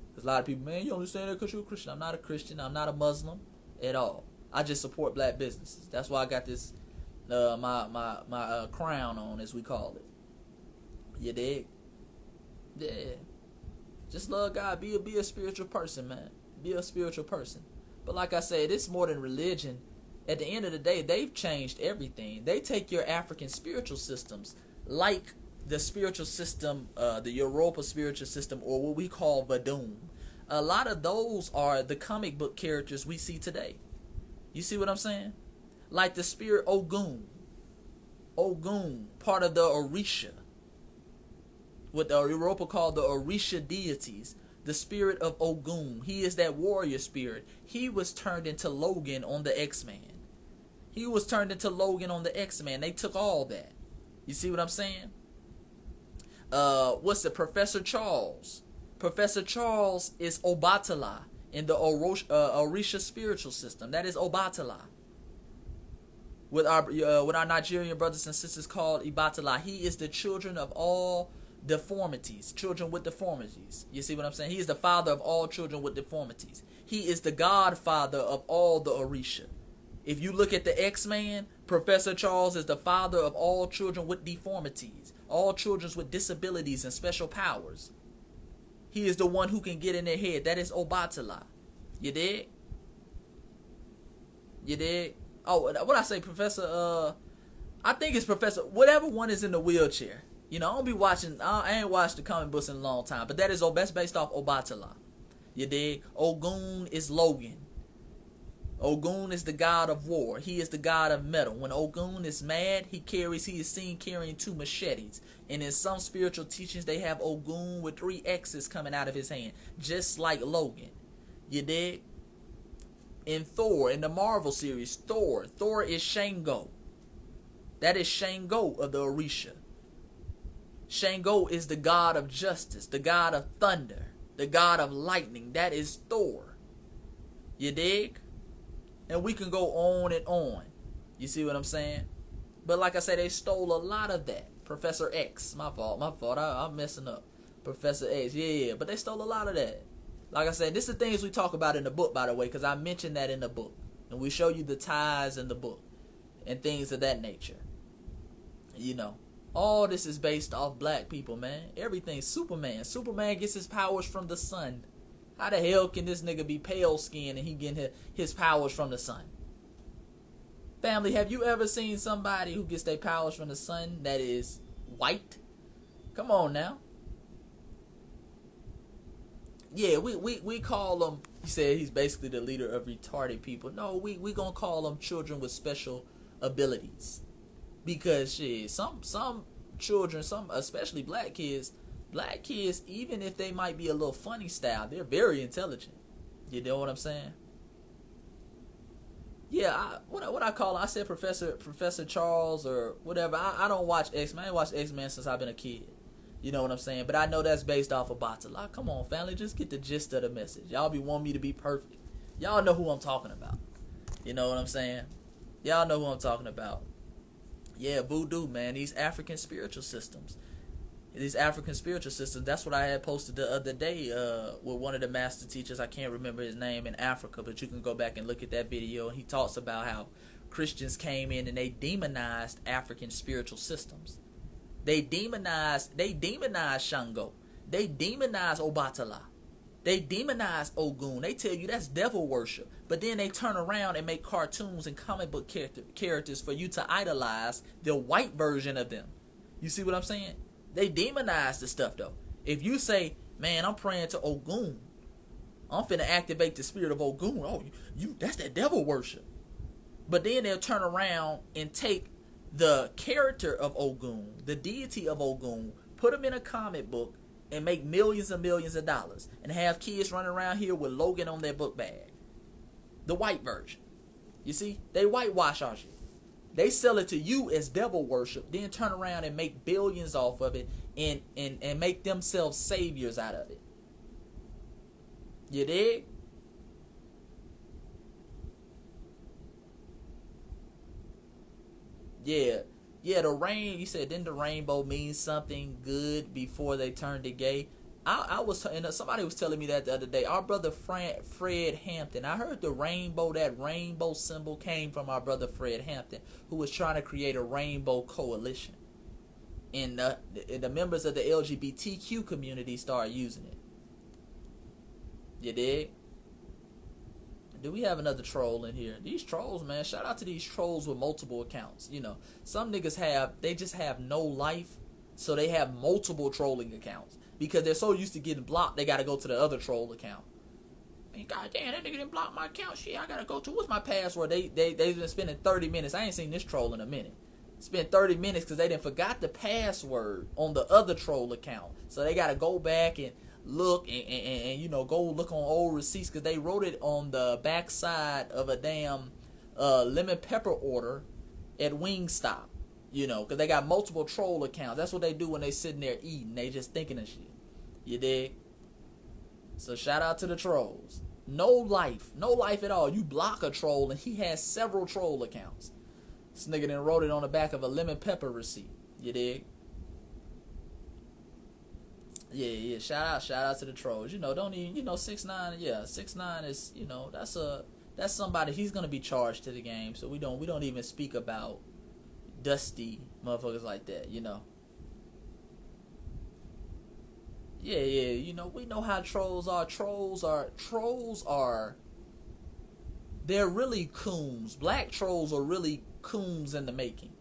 Because a lot of people, man, you only say that because you're a Christian. I'm not a Christian. I'm not a Muslim at all. I just support black businesses. That's why I got this, my crown on, as we call it. You dig? Yeah. Just love God. Be a spiritual person, man. Be a spiritual person. But like I said, it's more than religion. At the end of the day, they've changed everything. They take your African spiritual systems, like the spiritual system, the Europa spiritual system, or what we call Vadum. A lot of those are the comic book characters we see today. You see what I'm saying? Like the spirit Ogun. Ogun, part of the Orisha. What the Europa called the Orisha deities. The spirit of Ogun. He is that warrior spirit. He was turned into Logan on the X-Men. He was turned into Logan on the X-Men. They took all that. You see what I'm saying? What's the Professor Charles? Professor Charles is Obatala in the Orisha spiritual system. That is Obatala. With our Nigerian brothers and sisters called Ibatala. He is the children of all deformities. Children with deformities. You see what I'm saying? He is the father of all children with deformities. He is the godfather of all the Orisha. If you look at the X-Men, Professor Charles is the father of all children with deformities. All children with disabilities and special powers. He is the one who can get in their head. That is Obatala. You dig? You dig? Oh, what I say, Professor? I think it's Professor. Whatever one is in the wheelchair. I don't be watching. I ain't watched the comic books in a long time. But that is that's based off Obatala. You dig? Ogun is Logan. Ogun is the god of war. He is the god of metal. When Ogun is mad, he is seen carrying 2 machetes. And in some spiritual teachings, they have Ogun with 3 X's coming out of his hand, just like Logan. You dig? In Thor, in the Marvel series, Thor is Shango. That is Shango of the Orisha. Shango is the god of justice, the god of thunder, the god of lightning. That is Thor. You dig? And we can go on and on. You see what I'm saying? But like I said, they stole a lot of that. Professor X. My fault. I'm messing up. Professor X. Yeah. But they stole a lot of that. Like I said, this is the things we talk about in the book, by the way, because I mentioned that in the book. And we show you the ties in the book and things of that nature. You know, all this is based off black people, man. Everything. Superman. Superman gets his powers from the sun. How the hell can this nigga be pale skinned and he getting his powers from the sun? Family, have you ever seen somebody who gets their powers from the sun that is white? Come on now. Yeah, we call them, he said he's basically the leader of retarded people. No, we gonna call them children with special abilities. Because shit, some children, some especially black kids, even if they might be a little funny style, they're very intelligent. You know what I'm saying? Yeah, what I call him, I said Professor Charles or whatever. I don't watch X-Men. I ain't watched X-Men since I've been a kid. You know what I'm saying? But I know that's based off of Batala. Come on, family, just get the gist of the message. Y'all be wanting me to be perfect. Y'all know who I'm talking about. You know what I'm saying? Y'all know who I'm talking about. Yeah, voodoo, man. These African spiritual systems. That's what I had posted the other day with one of the master teachers. I can't remember his name in Africa, but you can go back and look at that video. And he talks about how Christians came in and they demonized African spiritual systems. They demonized Shango. They demonized Obatala. They demonize Ogun. They tell you that's devil worship. But then they turn around and make cartoons and comic book characters for you to idolize the white version of them. You see what I'm saying? They demonize the stuff though. If you say, man, I'm praying to Ogun, I'm finna activate the spirit of Ogun. Oh, you that's that devil worship. But then they'll turn around and take the character of Ogun, the deity of Ogun, put them in a comic book and make millions and millions of dollars and have kids running around here with Logan on their book bag. The white version. You see? They whitewash our shit. They sell it to you as devil worship, then turn around and make billions off of it and make themselves saviors out of it. You dig? Yeah, the rain, you said, didn't the rainbow mean something good before they turned it gay? I was, and somebody was telling me that the other day. Our brother Fred Hampton, I heard that rainbow symbol came from our brother Fred Hampton, who was trying to create a rainbow coalition. And the members of the LGBTQ community started using it. You dig? Do we have another troll in here? These trolls, man, shout out to these trolls with multiple accounts. You know, some niggas they just have no life, so they have multiple trolling accounts. Because they're so used to getting blocked, they gotta go to the other troll account. I mean, goddamn, that nigga didn't block my account. Shit, I gotta go to, what's my password? They've been spending 30 minutes. I ain't seen this troll in a minute. Spent 30 minutes because they didn't forgot the password on the other troll account. So they gotta go back and look and you know, go look on old receipts because they wrote it on the backside of a damn lemon pepper order at Wingstop. You know, because they got multiple troll accounts. That's what they do when they sitting there eating. They just thinking of shit. You dig? So shout out to the trolls. No life at all. You block a troll and he has several troll accounts. This nigga then wrote it on the back of a lemon pepper receipt. You dig? Yeah. Shout out to the trolls. You know, don't even, you know, 6ix9ine. Yeah, 6ix9ine is, you know, that's somebody. He's gonna be charged to the game. So we don't even speak about dusty motherfuckers like that. You know. Yeah. You know, we know how trolls are. Trolls are. They're really coons. Black trolls are really coons in the making.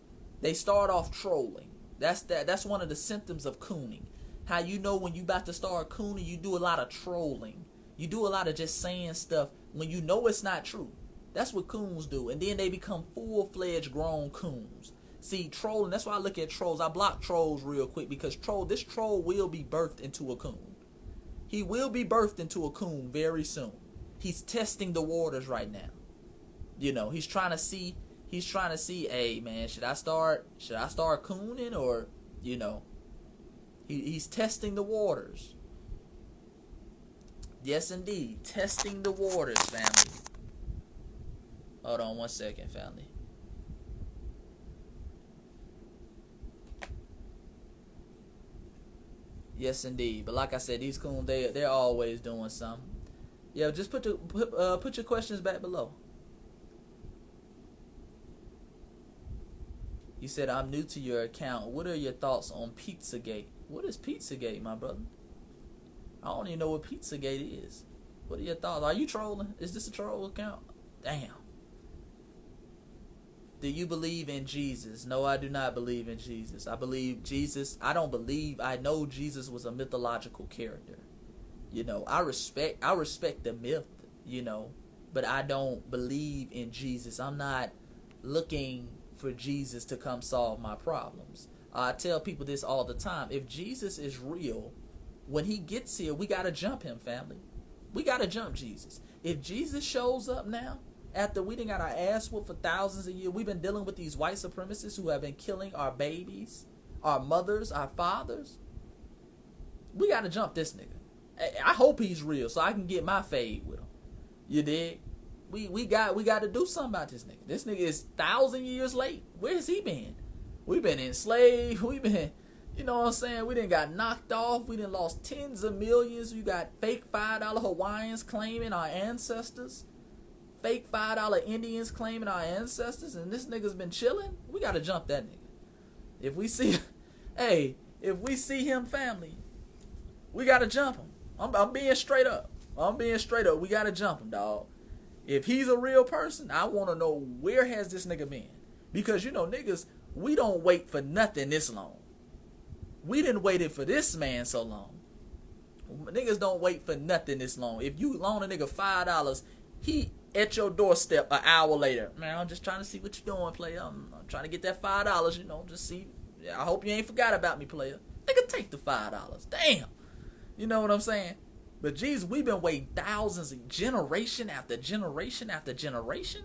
They start off trolling. That's one of the symptoms of cooning. How you know when you about to start cooning, you do a lot of trolling. You do a lot of just saying stuff when you know it's not true. That's what coons do. And then they become full-fledged grown coons. See, trolling, that's why I look at trolls. I block trolls real quick because this troll will be birthed into a coon. He will be birthed into a coon very soon. He's testing the waters right now. You know, he's trying to see, hey man, should I start cooning, or, you know, he's testing the waters. Yes indeed, testing the waters, family. Hold on 1 second, family. Yes indeed, but like I said, these coons, they're always doing something. Yeah, just put your questions back below. You said, I'm new to your account. What are your thoughts on Pizzagate? What is Pizzagate, my brother? I don't even know what Pizzagate is. What are your thoughts? Are you trolling? Is this a troll account? Damn. Do you believe in Jesus? No, I do not believe in Jesus. I believe Jesus. I know Jesus was a mythological character. You know, I respect the myth, you know, but I don't believe in Jesus. I'm not looking for Jesus to come solve my problems. I tell people this all the time. If Jesus is real, when he gets here, we got to jump him, family. We got to jump Jesus. If Jesus shows up now, after we done got our ass whooped for thousands of years, we've been dealing with these white supremacists who have been killing our babies, our mothers, our fathers. We got to jump this nigga. I hope he's real so I can get my fade with him. You dig? We got to do something about this nigga. This nigga is 1,000 years late. Where has he been? We've been enslaved. We've been, you know what I'm saying? We done got knocked off. We done lost tens of millions. We got fake $5 Hawaiians claiming our ancestors. Fake $5 Indians claiming our ancestors. And this nigga's been chilling. We got to jump that nigga. If we see, if we see him, family, we got to jump him. I'm being straight up. We got to jump him, dog. If he's a real person, I want to know where has this nigga been. Because, you know, niggas, we don't wait for nothing this long. We didn't waited for this man so long. Niggas don't wait for nothing this long. If you loan a nigga $5, he at your doorstep an hour later. Man, I'm just trying to see what you doing, player. I'm trying to get that $5, you know, just see. I hope you ain't forgot about me, player. Nigga, take the $5. Damn. You know what I'm saying? But Jesus, we've been waiting thousands of generation after generation after generation.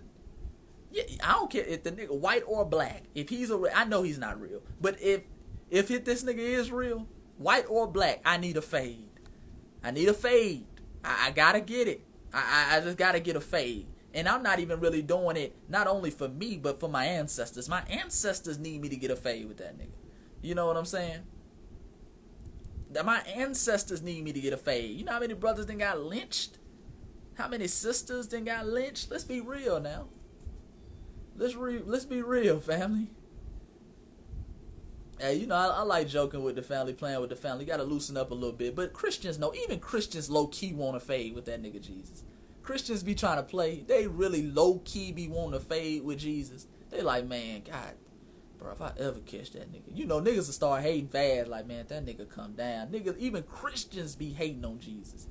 Yeah, I don't care if the nigga white or black. If he's I know he's not real. But if this nigga is real, white or black, I need a fade. I need a fade. I gotta get it. I just gotta get a fade. And I'm not even really doing it not only for me, but for my ancestors. My ancestors need me to get a fade with that nigga. You know what I'm saying? That my ancestors need me to get a fade. You know how many brothers then got lynched? How many sisters then got lynched? Let's be real now. Let's be real, family. Hey, you know, I like joking with the family, playing with the family. Got to loosen up a little bit. But Christians know, even Christians low-key want to fade with that nigga Jesus. Christians be trying to play. They really low-key be wanting to fade with Jesus. They like, man, God, bro, if I ever catch that nigga. You know, niggas will start hating fast. Like, man, if that nigga come down. Niggas, even Christians be hating on Jesus.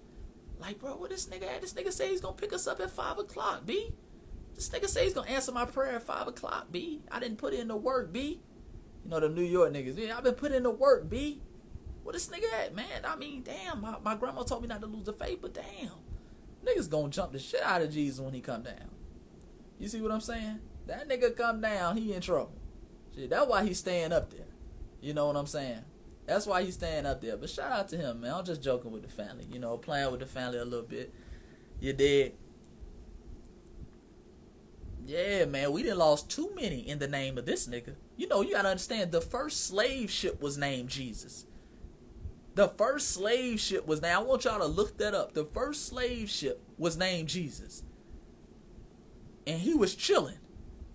Like, bro, what this nigga at? This nigga say he's going to pick us up at 5 o'clock, B. This nigga say he's going to answer my prayer at 5 o'clock, B. I didn't put in the work, B. You know, the New York niggas. Yeah, I've been putting in the work, B. What this nigga at, man? I mean, damn. My grandma told me not to lose the faith, but damn. Niggas gonna jump the shit out of Jesus when he come down. You see what I'm saying? That nigga come down, he in trouble. Shit, that's why he's staying up there. You know what I'm saying? That's why he's staying up there. But shout out to him, man. I'm just joking with the family. You know, playing with the family a little bit. You dig? Yeah, man, we done lost too many in the name of this nigga. You know, you gotta understand, the first slave ship was named Jesus. The first slave ship was named, I want y'all to look that up. The first slave ship was named Jesus. And he was chilling.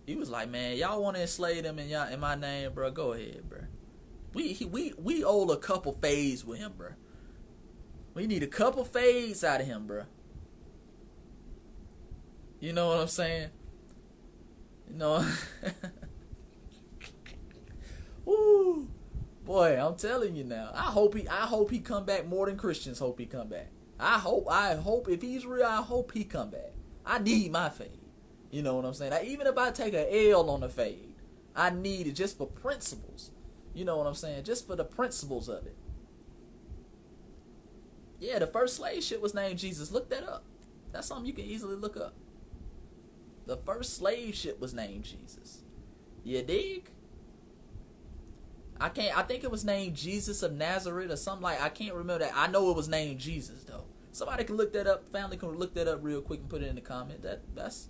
He was like, man, y'all want to enslave them in my name, bro? Go ahead, bro. We owe a couple fades with him, bro. We need a couple fades out of him, bro. You know what I'm saying? You know, woo, boy, I'm telling you now. I hope he come back more than Christians hope he come back. I hope if he's real, I hope he come back. I need my fade. You know what I'm saying? Even if I take an L on the fade, I need it just for principles. You know what I'm saying? Just for the principles of it. Yeah, the first slave ship was named Jesus. Look that up. That's something you can easily look up. The first slave ship was named Jesus. You dig? I think it was named Jesus of Nazareth or something like. I can't remember that. I know it was named Jesus though. Somebody can look that up. Family can look that up real quick and put it in the comment. That's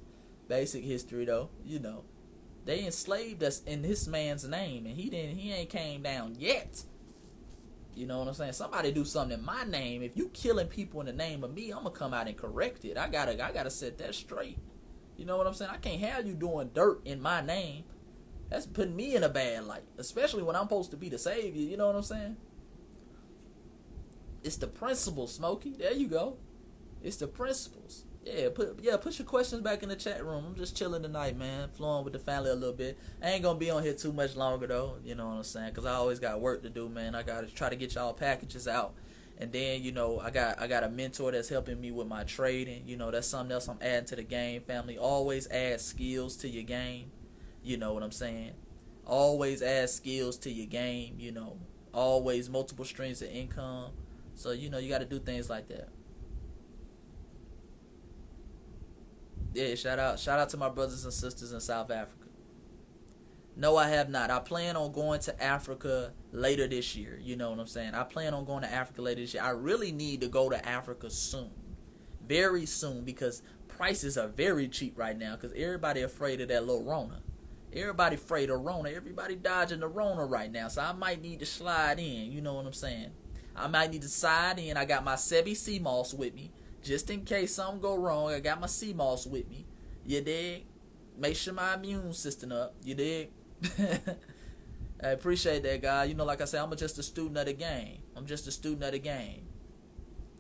basic history though. You know, they enslaved us in this man's name, and he ain't came down yet. You know what I'm saying? Somebody do something in my name. If you killing people in the name of me, I'm gonna come out and correct it. I gotta set that straight. You know what I'm saying? I can't have you doing dirt in my name. That's putting me in a bad light, especially when I'm supposed to be the savior. You know what I'm saying? It's the principles, Smokey. There you go. It's the principles. Put your questions back in the chat room. I'm just chilling tonight, man. Flowing with the family a little bit. I ain't gonna be on here too much longer though. You know what I'm saying? Cause I always got work to do, man. I gotta try to get y'all packages out. And then, you know, I got a mentor that's helping me with my trading. You know, that's something else I'm adding to the game, family. Always add skills to your game. You know what I'm saying? Always add skills to your game, you know. Always multiple streams of income. So, you know, you got to do things like that. Yeah, shout out to my brothers and sisters in South Africa. No, I have not. I plan on going to Africa later this year. You know what I'm saying? I plan on going to Africa later this year. I really need to go to Africa soon. Very soon, because prices are very cheap right now, because everybody afraid of that little Rona. Everybody afraid of Rona. Everybody dodging the Rona right now. So I might need to slide in. You know what I'm saying? I might need to slide in. I got my Sebi sea moss with me. Just in case something go wrong, I got my sea moss with me. You dig? Make sure my immune system up. You dig? I appreciate that, guy. You know, like I said, I'm just a student of the game. I'm just a student of the game.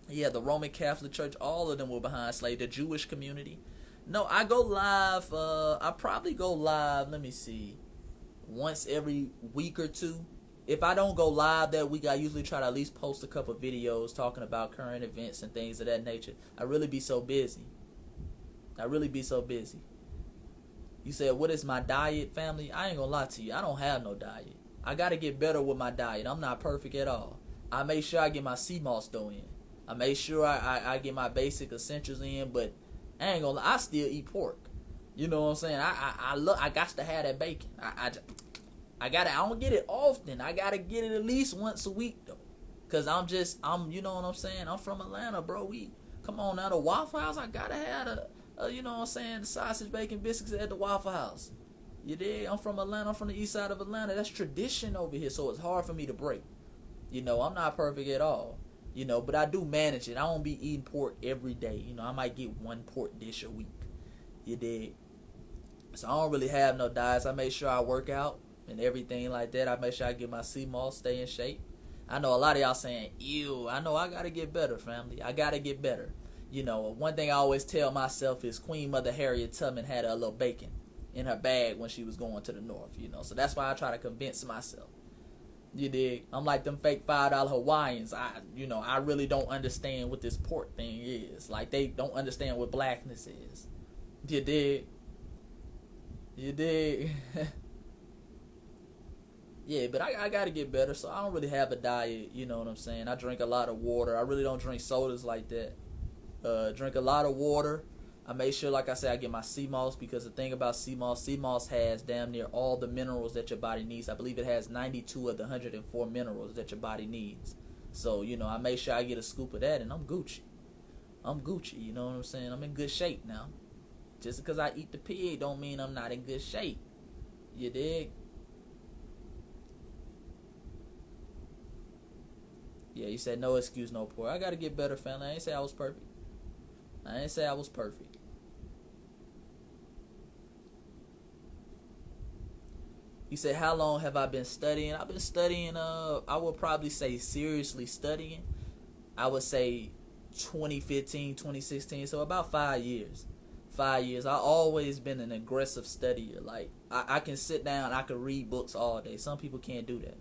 Yeah, the Roman Catholic Church, all of them were behind slavery. The Jewish community. No, I go live. I probably go live, let me see, once every week or two. If I don't go live that week, I usually try to at least post a couple videos talking about current events and things of that nature. I really be so busy. You said, what is my diet, family? I ain't gonna lie to you. I don't have no diet. I gotta get better with my diet. I'm not perfect at all. I make sure I get my sea moss dough in. I make sure I get my basic essentials in, but I ain't gonna lie, I still eat pork. You know what I'm saying? I got to have that bacon. I don't get it often. I gotta get it at least once a week though. Cause I'm you know what I'm saying? I'm from Atlanta, bro. Come on now, the Waffle House, I gotta have you know what I'm saying, the sausage, bacon, biscuits at the Waffle House. You dig? I'm from Atlanta, I'm from the east side of Atlanta. That's tradition over here, so it's hard for me to break. You know, I'm not perfect at all. You know, but I do manage it. I don't be eating pork every day. You know, I might get one pork dish a week. You dig? So I don't really have no diets. I make sure I work out and everything like that. I make sure I get my sea moss, stay in shape. I know a lot of y'all saying, ew, I know I gotta get better, family. I gotta get better. You know, one thing I always tell myself is Queen Mother Harriet Tubman had a little bacon in her bag when she was going to the north, you know. So that's why I try to convince myself. You dig? I'm like them fake $5 Hawaiians. I really don't understand what this pork thing is. Like, they don't understand what blackness is. You dig? You dig? Yeah, but I gotta get better, so I don't really have a diet, you know what I'm saying? I drink a lot of water. I really don't drink sodas like that. Drink a lot of water. I make sure, like I said, I get my sea moss, because the thing about sea moss has damn near all the minerals that your body needs. I believe it has 92 of the 104 minerals that your body needs. So, you know, I make sure I get a scoop of that, and I'm Gucci. You know what I'm saying? I'm in good shape now. Just because I eat the pig don't mean I'm not in good shape. You dig? Yeah, you said no excuse, no pour. I gotta get better, family. I ain't say I was perfect. You said, how long have I been studying? I've been studying, I would probably say seriously studying. I would say 2015, 2016, so about 5 years. 5 years. I always been an aggressive studier. Like, I can sit down, I can read books all day. Some people can't do that.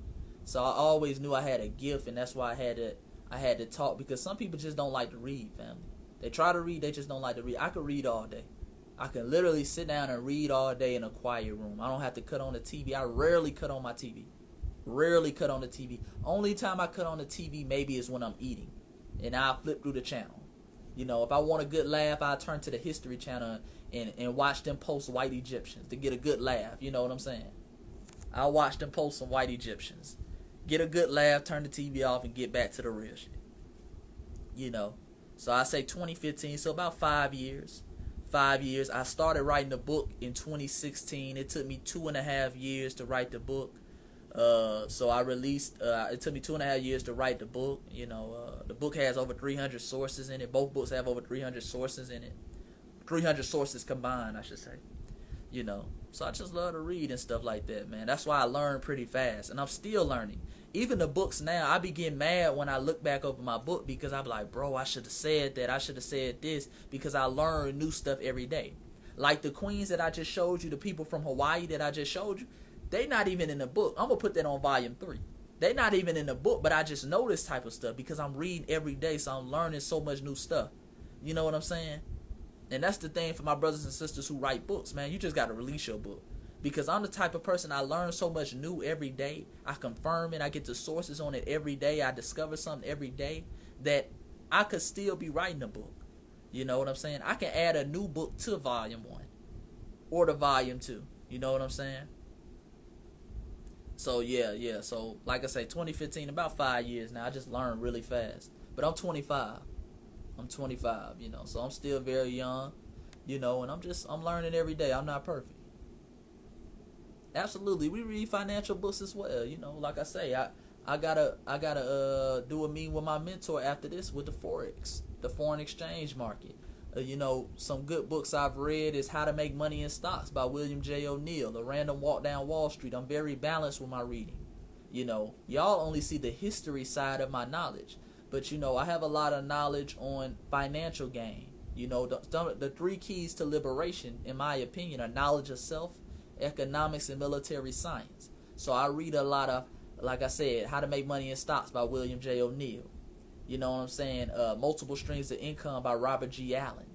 So I always knew I had a gift, and that's why I had to talk, because some people just don't like to read, family. They try to read, they just don't like to read. I could read all day. I can literally sit down and read all day in a quiet room. I don't have to cut on the TV. I rarely cut on my TV. Only time I cut on the TV maybe is when I'm eating, and I'll flip through the channel. You know, if I want a good laugh, I'll turn to the History Channel and watch them post white Egyptians to get a good laugh. You know what I'm saying? I'll watch them post some white Egyptians. Get a good laugh, turn the TV off, and get back to the real shit. You know? So I say 2015, so about 5 years. 5 years. I started writing the book in 2016. It took me 2.5 years to write the book. So I released. It took me 2.5 years to write the book. The book has over 300 sources in it. Both books have over 300 sources in it. 300 sources combined, I should say. So I just love to read and stuff like that, man. That's why I learn pretty fast, and I'm still learning. Even the books now, I be getting mad when I look back over my book because I'm like, bro, I should have said that. I should have said this, because I learn new stuff every day. Like the queens that I just showed you, the people from Hawaii that I just showed you, they not even in the book. I'm going to put that on volume 3. They not even in the book, but I just know this type of stuff because I'm reading every day, so I'm learning so much new stuff. You know what I'm saying? And that's the thing for my brothers and sisters who write books, man. You just got to release your book. Because I'm the type of person, I learn so much new every day. I confirm it. I get the sources on it every day. I discover something every day that I could still be writing a book. You know what I'm saying? I can add a new book to volume 1 or to volume 2. You know what I'm saying? So, yeah. So, like I say, 2015, about 5 years now. I just learned really fast. But I'm 25. So I'm still very young, and I'm learning every day. I'm not perfect. Absolutely, we read financial books as well. Like I say, I gotta do a meeting with my mentor after this with the Forex, the foreign exchange market. Some good books I've read is How to Make Money in Stocks by William J. O'Neill, A Random Walk Down Wall Street. I'm very balanced with my reading. Y'all only see the history side of my knowledge, but I have a lot of knowledge on financial gain. The 3 keys to liberation, in my opinion, are knowledge of self, economics, and military science. So I read a lot of, like I said, How to Make Money in Stocks by William J. O'Neill. You know what I'm saying? Multiple Streams of Income by Robert G. Allen.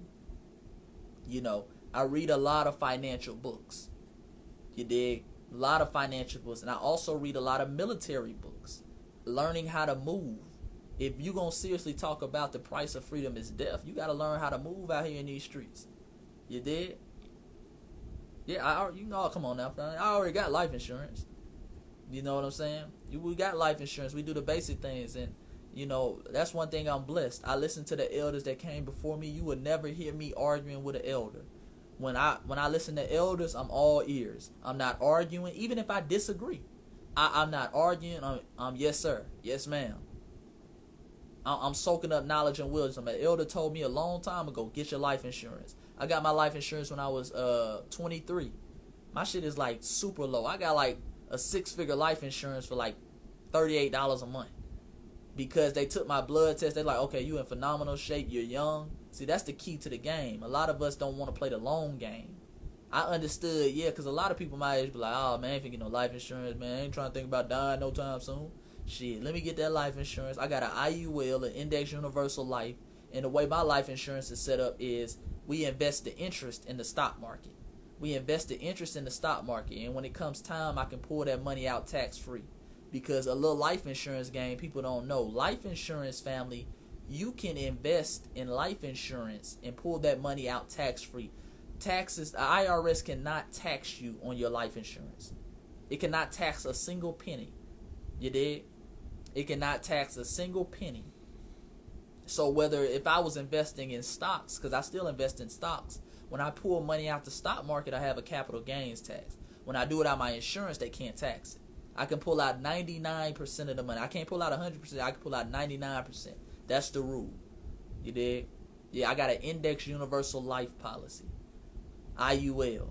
I read a lot of financial books. You dig? A lot of financial books. And I also read a lot of military books. Learning how to move. If you're going to seriously talk about the price of freedom is death, you got to learn how to move out here in these streets. You dig? Yeah, come on now. I already got life insurance. You know what I'm saying? We got life insurance. We do the basic things. And, that's one thing I'm blessed. I listen to the elders that came before me. You would never hear me arguing with an elder. When I listen to elders, I'm all ears. I'm not arguing, even if I disagree. I'm not arguing. I'm yes, sir. Yes, ma'am. I'm soaking up knowledge and wisdom. An elder told me a long time ago, get your life insurance. I got my life insurance when I was 23. My shit is like super low. I got like a 6-figure life insurance for like $38 a month. Because they took my blood test. They're like, okay, you in phenomenal shape. You're young. See, that's the key to the game. A lot of us don't want to play the long game. I understood, because a lot of people my age be like, oh, man, I ain't finna get no life insurance, man. I ain't trying to think about dying no time soon. Shit, let me get that life insurance. I got an IUL, an Index Universal Life. And the way my life insurance is set up is we invest the interest in the stock market. And when it comes time, I can pull that money out tax-free. Because a little life insurance game, people don't know. Life insurance, family, you can invest in life insurance and pull that money out tax-free. Taxes, the IRS cannot tax you on your life insurance. It cannot tax a single penny. You dig? It cannot tax a single penny. So if I was investing in stocks, because I still invest in stocks, when I pull money out the stock market, I have a capital gains tax. When I do it out my insurance, they can't tax it. I can pull out 99% of the money. I can't pull out 100%. I can pull out 99%. That's the rule. You dig? Yeah, I got an Index Universal Life policy, IUL.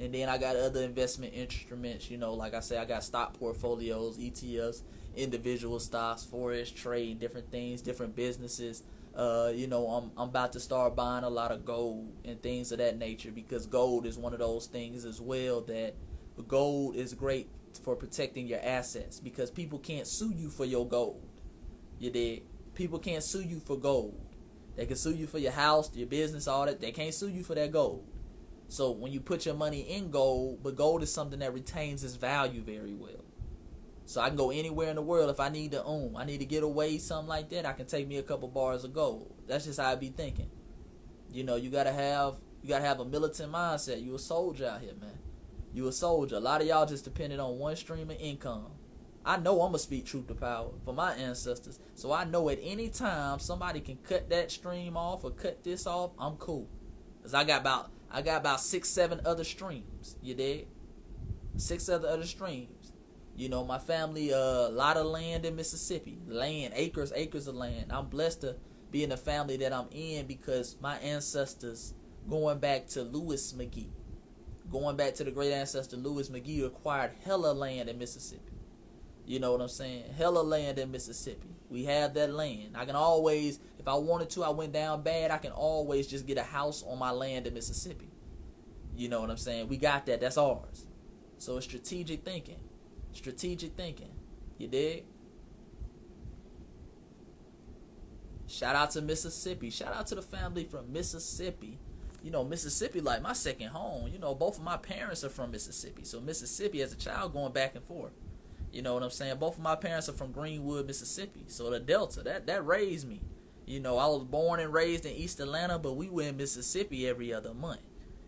And then I got other investment instruments. Like I say, I got stock portfolios, ETFs, individual stocks, forex trade, different things, different businesses. I'm about to start buying a lot of gold and things of that nature, because gold is one of those things as well that gold is great for protecting your assets, because people can't sue you for your gold. You dig? People can't sue you for gold. They can sue you for your house, your business, all that. They can't sue you for that gold. So when you put your money in gold, but gold is something that retains its value very well. So I can go anywhere in the world if I need to I need to get away, something like that. I can take me a couple bars of gold. That's just how I be thinking. You gotta have a militant mindset. You a soldier out here, man. You a soldier. A lot of y'all just depended on one stream of income. I know I'm going to speak truth to power for my ancestors. So I know at any time somebody can cut that stream off or cut this off, I'm cool. Because I got about 6-7 other streams. You dig? 6 other streams. You know, my family, a lot of land in Mississippi. Land, acres, acres of land. I'm blessed to be in the family that I'm in because my ancestors, going back to Louis McGee, going back to the great ancestor Louis McGee, acquired hella land in Mississippi. You know what I'm saying? Hella land in Mississippi. We have that land. I can always, if I wanted to, I went down bad, I can always just get a house on my land in Mississippi. You know what I'm saying? We got that. That's ours. So it's strategic thinking. Strategic thinking. You dig? Shout out to Mississippi. Shout out to the family from Mississippi. You know, Mississippi like my second home. You know, both of my parents are from Mississippi. So Mississippi as a child going back and forth. You know what I'm saying? Both of my parents are from Greenwood, Mississippi. So the Delta, that raised me. You know, I was born and raised in East Atlanta, but we were in Mississippi every other month.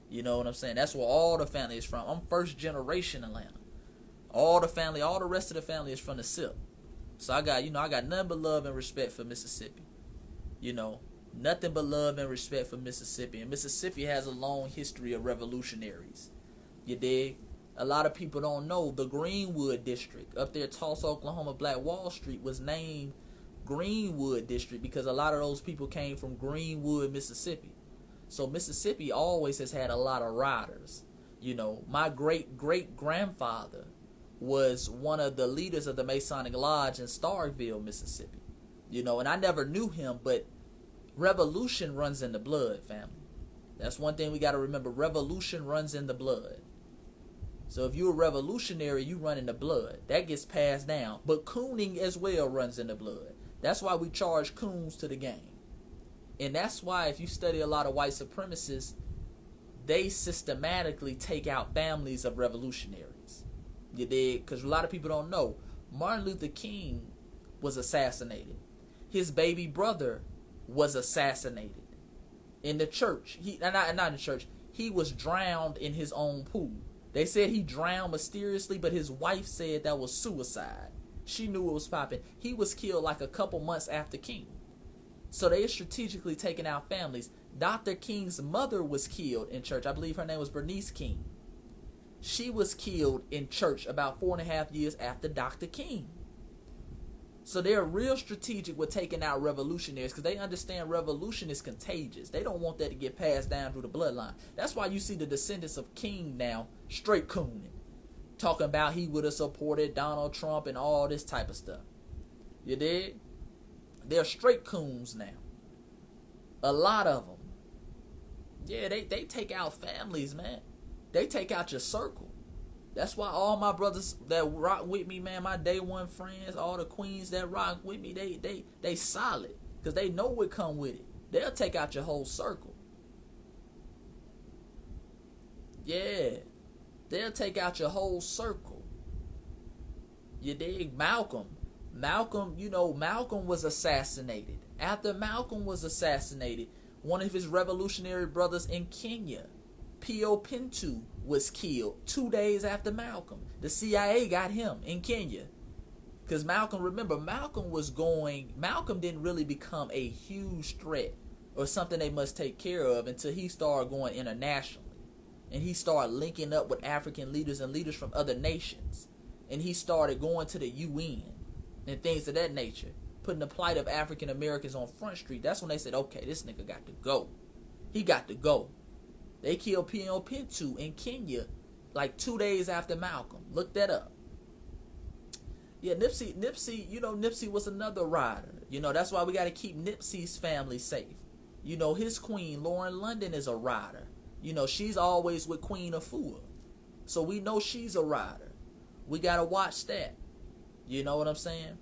You know what I'm saying? That's where all the family is from. I'm first generation Atlanta. All the family, all the rest of the family is from the SIP. So I got nothing but love and respect for Mississippi. You know, nothing but love and respect for Mississippi. And Mississippi has a long history of revolutionaries. You dig? A lot of people don't know the Greenwood District up there, Tulsa, Oklahoma, Black Wall Street was named Greenwood District because a lot of those people came from Greenwood, Mississippi. So Mississippi always has had a lot of riders. You know, my great-great-grandfather was one of the leaders of the Masonic Lodge in Starkville, Mississippi. You know, and I never knew him, but revolution runs in the blood, family. That's one thing we got to remember. Revolution runs in the blood. So if you're a revolutionary, you run in the blood. That gets passed down. But cooning as well runs in the blood. That's why we charge coons to the game. And that's why if you study a lot of white supremacists, they systematically take out families of revolutionaries. You dig? Because a lot of people don't know. Martin Luther King was assassinated. His baby brother was assassinated in the church. Not in the church. He was drowned in his own pool. They said he drowned mysteriously, but his wife said that was suicide. She knew it was popping. He was killed like a couple months after King. So they strategically taking out families. Dr. King's mother was killed in church. I believe her name was Bernice King. She was killed in church about 4.5 years after Dr. King. So they're real strategic with taking out revolutionaries because they understand revolution is contagious. They don't want that to get passed down through the bloodline. That's why you see the descendants of King now straight cooning, talking about he would have supported Donald Trump and all this type of stuff. You dig? They're straight coons now. A lot of them. Yeah, they take out families, man. They take out your circle. That's why all my brothers that rock with me, man, my day one friends, all the queens that rock with me, they solid. Because they know what come with it. They'll take out your whole circle. Yeah. They'll take out your whole circle. You dig? Malcolm, you know, Malcolm was assassinated. After Malcolm was assassinated, one of his revolutionary brothers in Kenya, Pio Pinto, was killed 2 days after Malcolm. The CIA got him in Kenya. Because Malcolm didn't really become a huge threat or something they must take care of until he started going internationally. And he started linking up with African leaders and leaders from other nations. And he started going to the UN and things of that nature, putting the plight of African Americans on Front Street. That's when they said, okay, this nigga got to go. He got to go. They killed Pio Pinto in Kenya like 2 days after Malcolm. Look that up. Yeah, Nipsey, you know, Nipsey was another rider. You know, that's why we got to keep Nipsey's family safe. You know, his queen, Lauren London, is a rider. You know, she's always with Queen Afua. So we know she's a rider. We got to watch that. You know what I'm saying?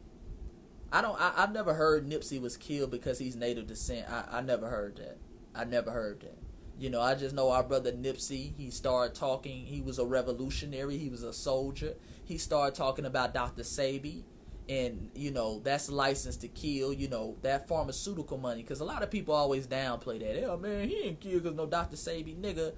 I've never heard Nipsey was killed because he's native descent. I never heard that. You know, I just know our brother Nipsey, he started talking, he was a revolutionary, he was a soldier. He started talking about Dr. Sebi, and, you know, that's license to kill, you know, that pharmaceutical money. Because a lot of people always downplay that. Oh, man, he ain't killed because no Dr. Sebi, nigga.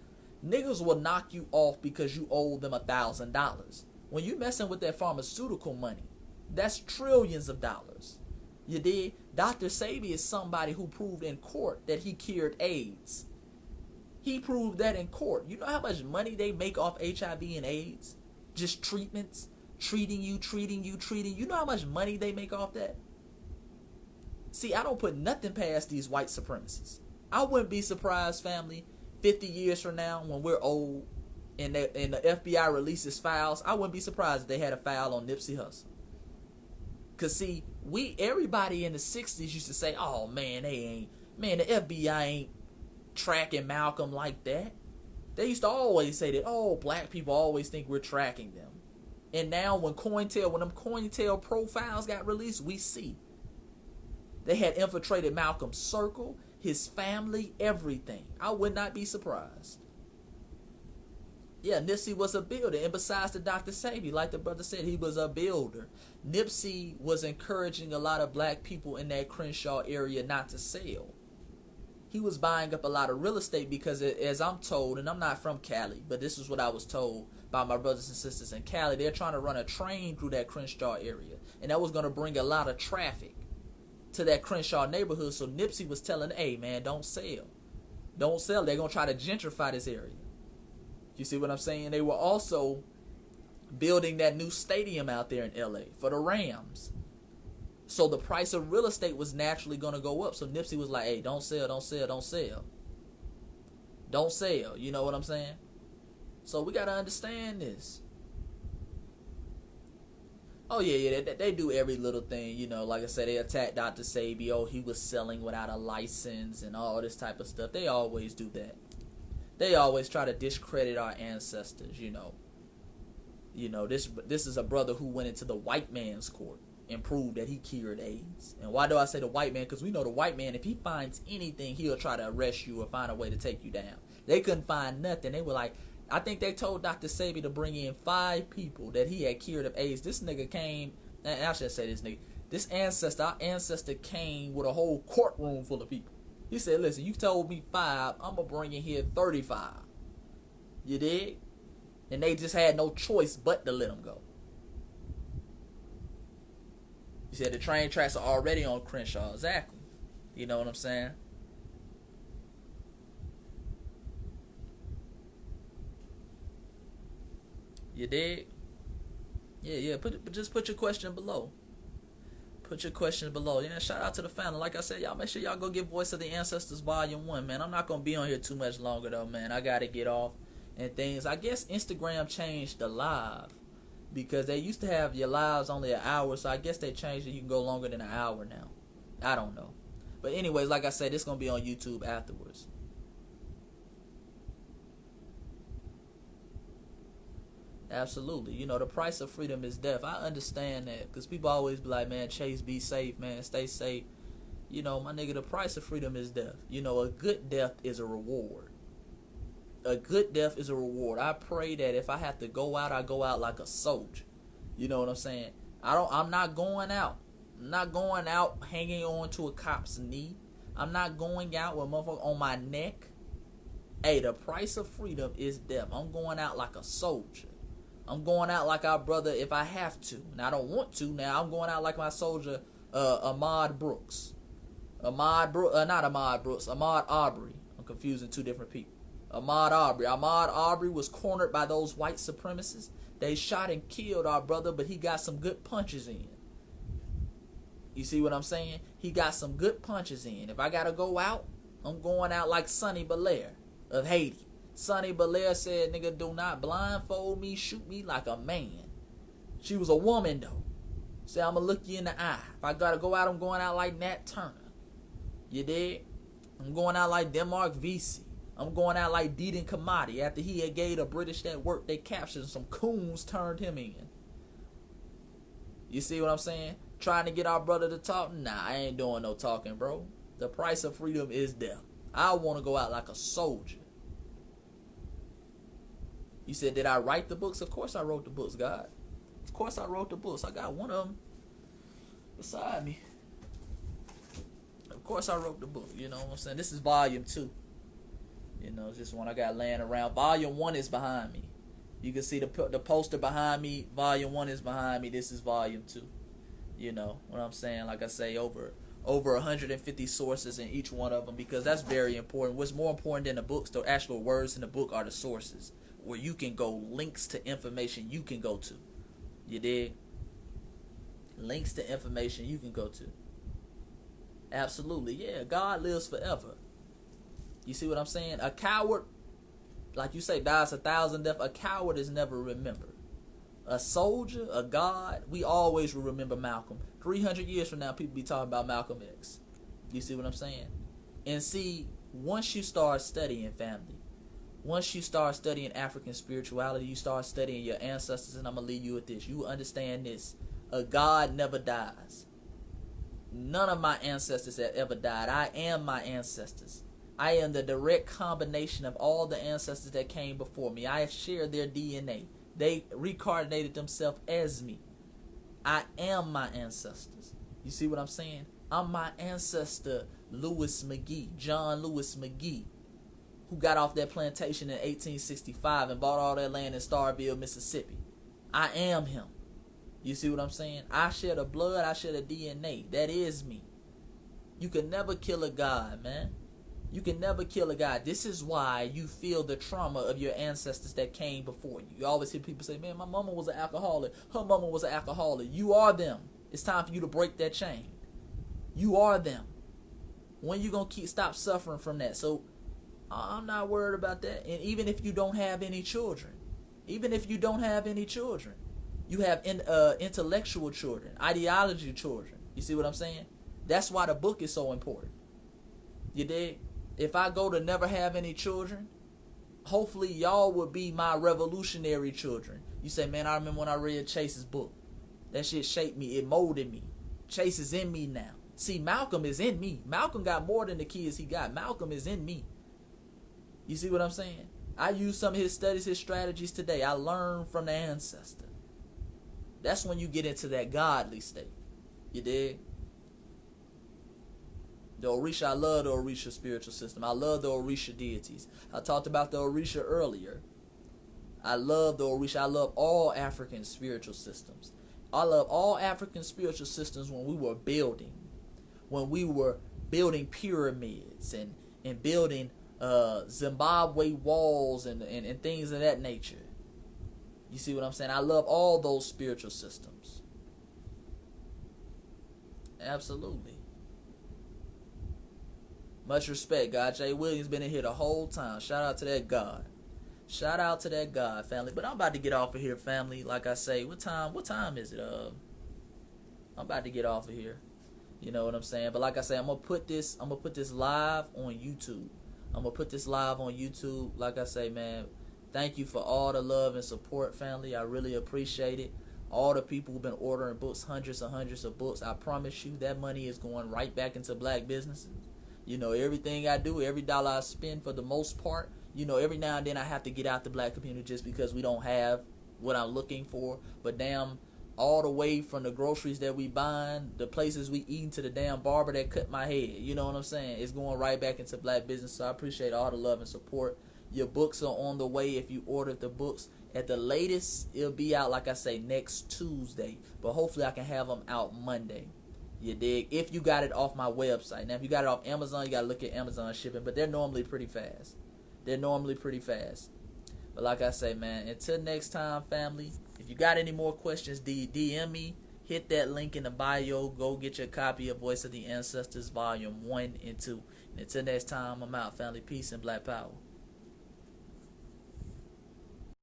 Niggas will knock you off because you owe them $1,000. When you messing with that pharmaceutical money, that's trillions of dollars. You did? Dr. Sebi is somebody who proved in court that he cured AIDS. He proved that in court. You know how much money they make off HIV and AIDS? Just treatments? treating you. You know how much money they make off that? See, I don't put nothing past these white supremacists. I wouldn't be surprised, family, 50 years from now when we're old and the FBI releases files, I wouldn't be surprised if they had a file on Nipsey Hussle. Because, see, everybody in the 60s used to say, oh, man, the FBI ain't tracking Malcolm like that. They used to always say that, oh, black people always think we're tracking them. And now when them COINTEL profiles got released, we see. They had infiltrated Malcolm's circle, his family, everything. I would not be surprised. Yeah, Nipsey was a builder. And besides the Dr. Sebi, like the brother said, he was a builder. Nipsey was encouraging a lot of black people in that Crenshaw area not to sell. He was buying up a lot of real estate because, as I'm told, and I'm not from Cali, but this is what I was told by my brothers and sisters in Cali, they're trying to run a train through that Crenshaw area. And that was going to bring a lot of traffic to that Crenshaw neighborhood. So Nipsey was telling, hey, man, don't sell. Don't sell. They're going to try to gentrify this area. You see what I'm saying? They were also building that new stadium out there in LA for the Rams. So the price of real estate was naturally going to go up. So Nipsey was like, hey, don't sell. Don't sell. You know what I'm saying? So we got to understand this. Oh, yeah, they do every little thing. You know, like I said, they attacked Dr. Sebi. Oh, he was selling without a license and all this type of stuff. They always do that. They always try to discredit our ancestors, you know. You know, this is a brother who went into the white man's court and proved that he cured AIDS. And why do I say the white man? Because we know the white man, if he finds anything, he'll try to arrest you or find a way to take you down. They couldn't find nothing. They were like, I think they told Dr. Sebi to bring in 5 people that he had cured of AIDS. This nigga came, and I should say this nigga, our ancestor came with a whole courtroom full of people. He said, listen, you told me 5, I'm going to bring in here 35. You dig? And they just had no choice but to let him go. He said the train tracks are already on Crenshaw. Exactly. You know what I'm saying? You dig? Yeah. Just put your question below. Put your questions below. Yeah, shout out to the family. Like I said, y'all make sure y'all go get Voice of the Ancestors Volume 1, man. I'm not going to be on here too much longer, though, man. I got to get off and things. I guess Instagram changed the live because they used to have your lives only an hour, so I guess they changed it. You can go longer than an hour now. I don't know. But anyways, like I said, it's going to be on YouTube afterwards. Absolutely. You know, the price of freedom is death. I understand that because people always be like, man, Chase, be safe, man, stay safe. You know, my nigga, the price of freedom is death. You know, a good death is a reward. A good death is a reward. I pray that if I have to go out, I go out like a soldier. You know what I'm saying? I'm not going out. I'm not going out hanging on to a cop's knee. I'm not going out with a motherfucker on my neck. Hey, the price of freedom is death. I'm going out like a soldier. I'm going out like our brother if I have to. And I don't want to now. I'm going out like my soldier, Ahmaud Brooks. Ahmaud Arbery. I'm confusing 2 different people. Ahmaud Arbery. Ahmaud Arbery was cornered by those white supremacists. They shot and killed our brother, but he got some good punches in. You see what I'm saying? He got some good punches in. If I got to go out, I'm going out like Sonny Belair of Haiti. Sonny Belair said, nigga, do not blindfold me, shoot me like a man. She was a woman, though. Say, I'm going to look you in the eye. If I got to go out, I'm going out like Nat Turner. You dig? I'm going out like Denmark Vesey. I'm going out like Deedon Kamadi. After he had gave the British that work, they captured some coons, turned him in. You see what I'm saying? Trying to get our brother to talk? Nah, I ain't doing no talking, bro. The price of freedom is death. I want to go out like a soldier. You said, did I write the books? Of course I wrote the books, God. Of course I wrote the books. I got one of them beside me. Of course I wrote the book. You know what I'm saying? This is volume 2. You know, it's just one I got laying around. Volume 1 is behind me. You can see the poster behind me. Volume 1 is behind me. This is volume 2. You know what I'm saying? Like I say, over 150 sources in each one of them, because that's very important. What's more important than the books, the actual words in the book, are the sources where you can go, links to information you can go to. You dig? Links to information you can go to. Absolutely, yeah. God lives forever. You see what I'm saying? A coward, like you say, dies 1,000 deaths. A coward is never remembered. A soldier, a god, we always will remember Malcolm. 300 years from now, people be talking about Malcolm X. You see what I'm saying? And see, once you start studying family, once you start studying African spirituality, you start studying your ancestors, and I'm going to leave you with this. You will understand this. A god never dies. None of my ancestors have ever died. I am my ancestors. I am the direct combination of all the ancestors that came before me. I share their DNA. They reincarnated themselves as me. I am my ancestors. You see what I'm saying? I'm my ancestor, Lewis McGee, John Lewis McGee, who got off that plantation in 1865 and bought all that land in Starville, Mississippi. I am him. You see what I'm saying? I share the blood, I share the DNA. That is me. You can never kill a god, man. You can never kill a god. This is why you feel the trauma of your ancestors that came before you. You always hear people say, man, my mama was an alcoholic. Her mama was an alcoholic. You are them. It's time for you to break that chain. You are them. When you going to stop suffering from that? So I'm not worried about that. And even if you don't have any children, you have intellectual children, ideology children. You see what I'm saying? That's why the book is so important. You dig? If I go to never have any children, hopefully y'all would be my revolutionary children. You say, man, I remember when I read Chase's book. That shit shaped me. It molded me. Chase is in me now. See, Malcolm is in me. Malcolm got more than the kids he got. Malcolm is in me. You see what I'm saying? I use some of his studies, his strategies today. I learned from the ancestor. That's when you get into that godly state. You dig? The Orisha, I love the Orisha spiritual system. I love the Orisha deities. I talked about the Orisha earlier. I love the Orisha. I love all African spiritual systems. I love all African spiritual systems when we were building. When we were building pyramids and building Zimbabwe walls and things of that nature. You see what I'm saying? I love all those spiritual systems. Absolutely. Much respect, God. Jay Williams been in here the whole time. Shout out to that God. Shout out to that God, family. But I'm about to get off of here, family. Like I say, what time is it? I'm about to get off of here. You know what I'm saying? But like I say, I'm gonna put this live on YouTube. Like I say, man, thank you for all the love and support, family. I really appreciate it. All the people who've been ordering books, hundreds and hundreds of books. I promise you that money is going right back into black businesses. You know, everything I do, every dollar I spend, for the most part, you know, every now and then I have to get out the black community just because we don't have what I'm looking for. But damn, all the way from the groceries that we buying, the places we eating, to the damn barber that cut my head. You know what I'm saying? It's going right back into black business. So I appreciate all the love and support. Your books are on the way. If you ordered the books, at the latest, it'll be out, like I say, next Tuesday. But hopefully I can have them out Monday. You dig? If you got it off my website. Now, if you got it off Amazon, you got to look at Amazon shipping. But they're normally pretty fast. But like I say, man, until next time, family, if you got any more questions, DM me. Hit that link in the bio. Go get your copy of Voice of the Ancestors, Volume 1 and 2. And until next time, I'm out, family. Peace and Black Power.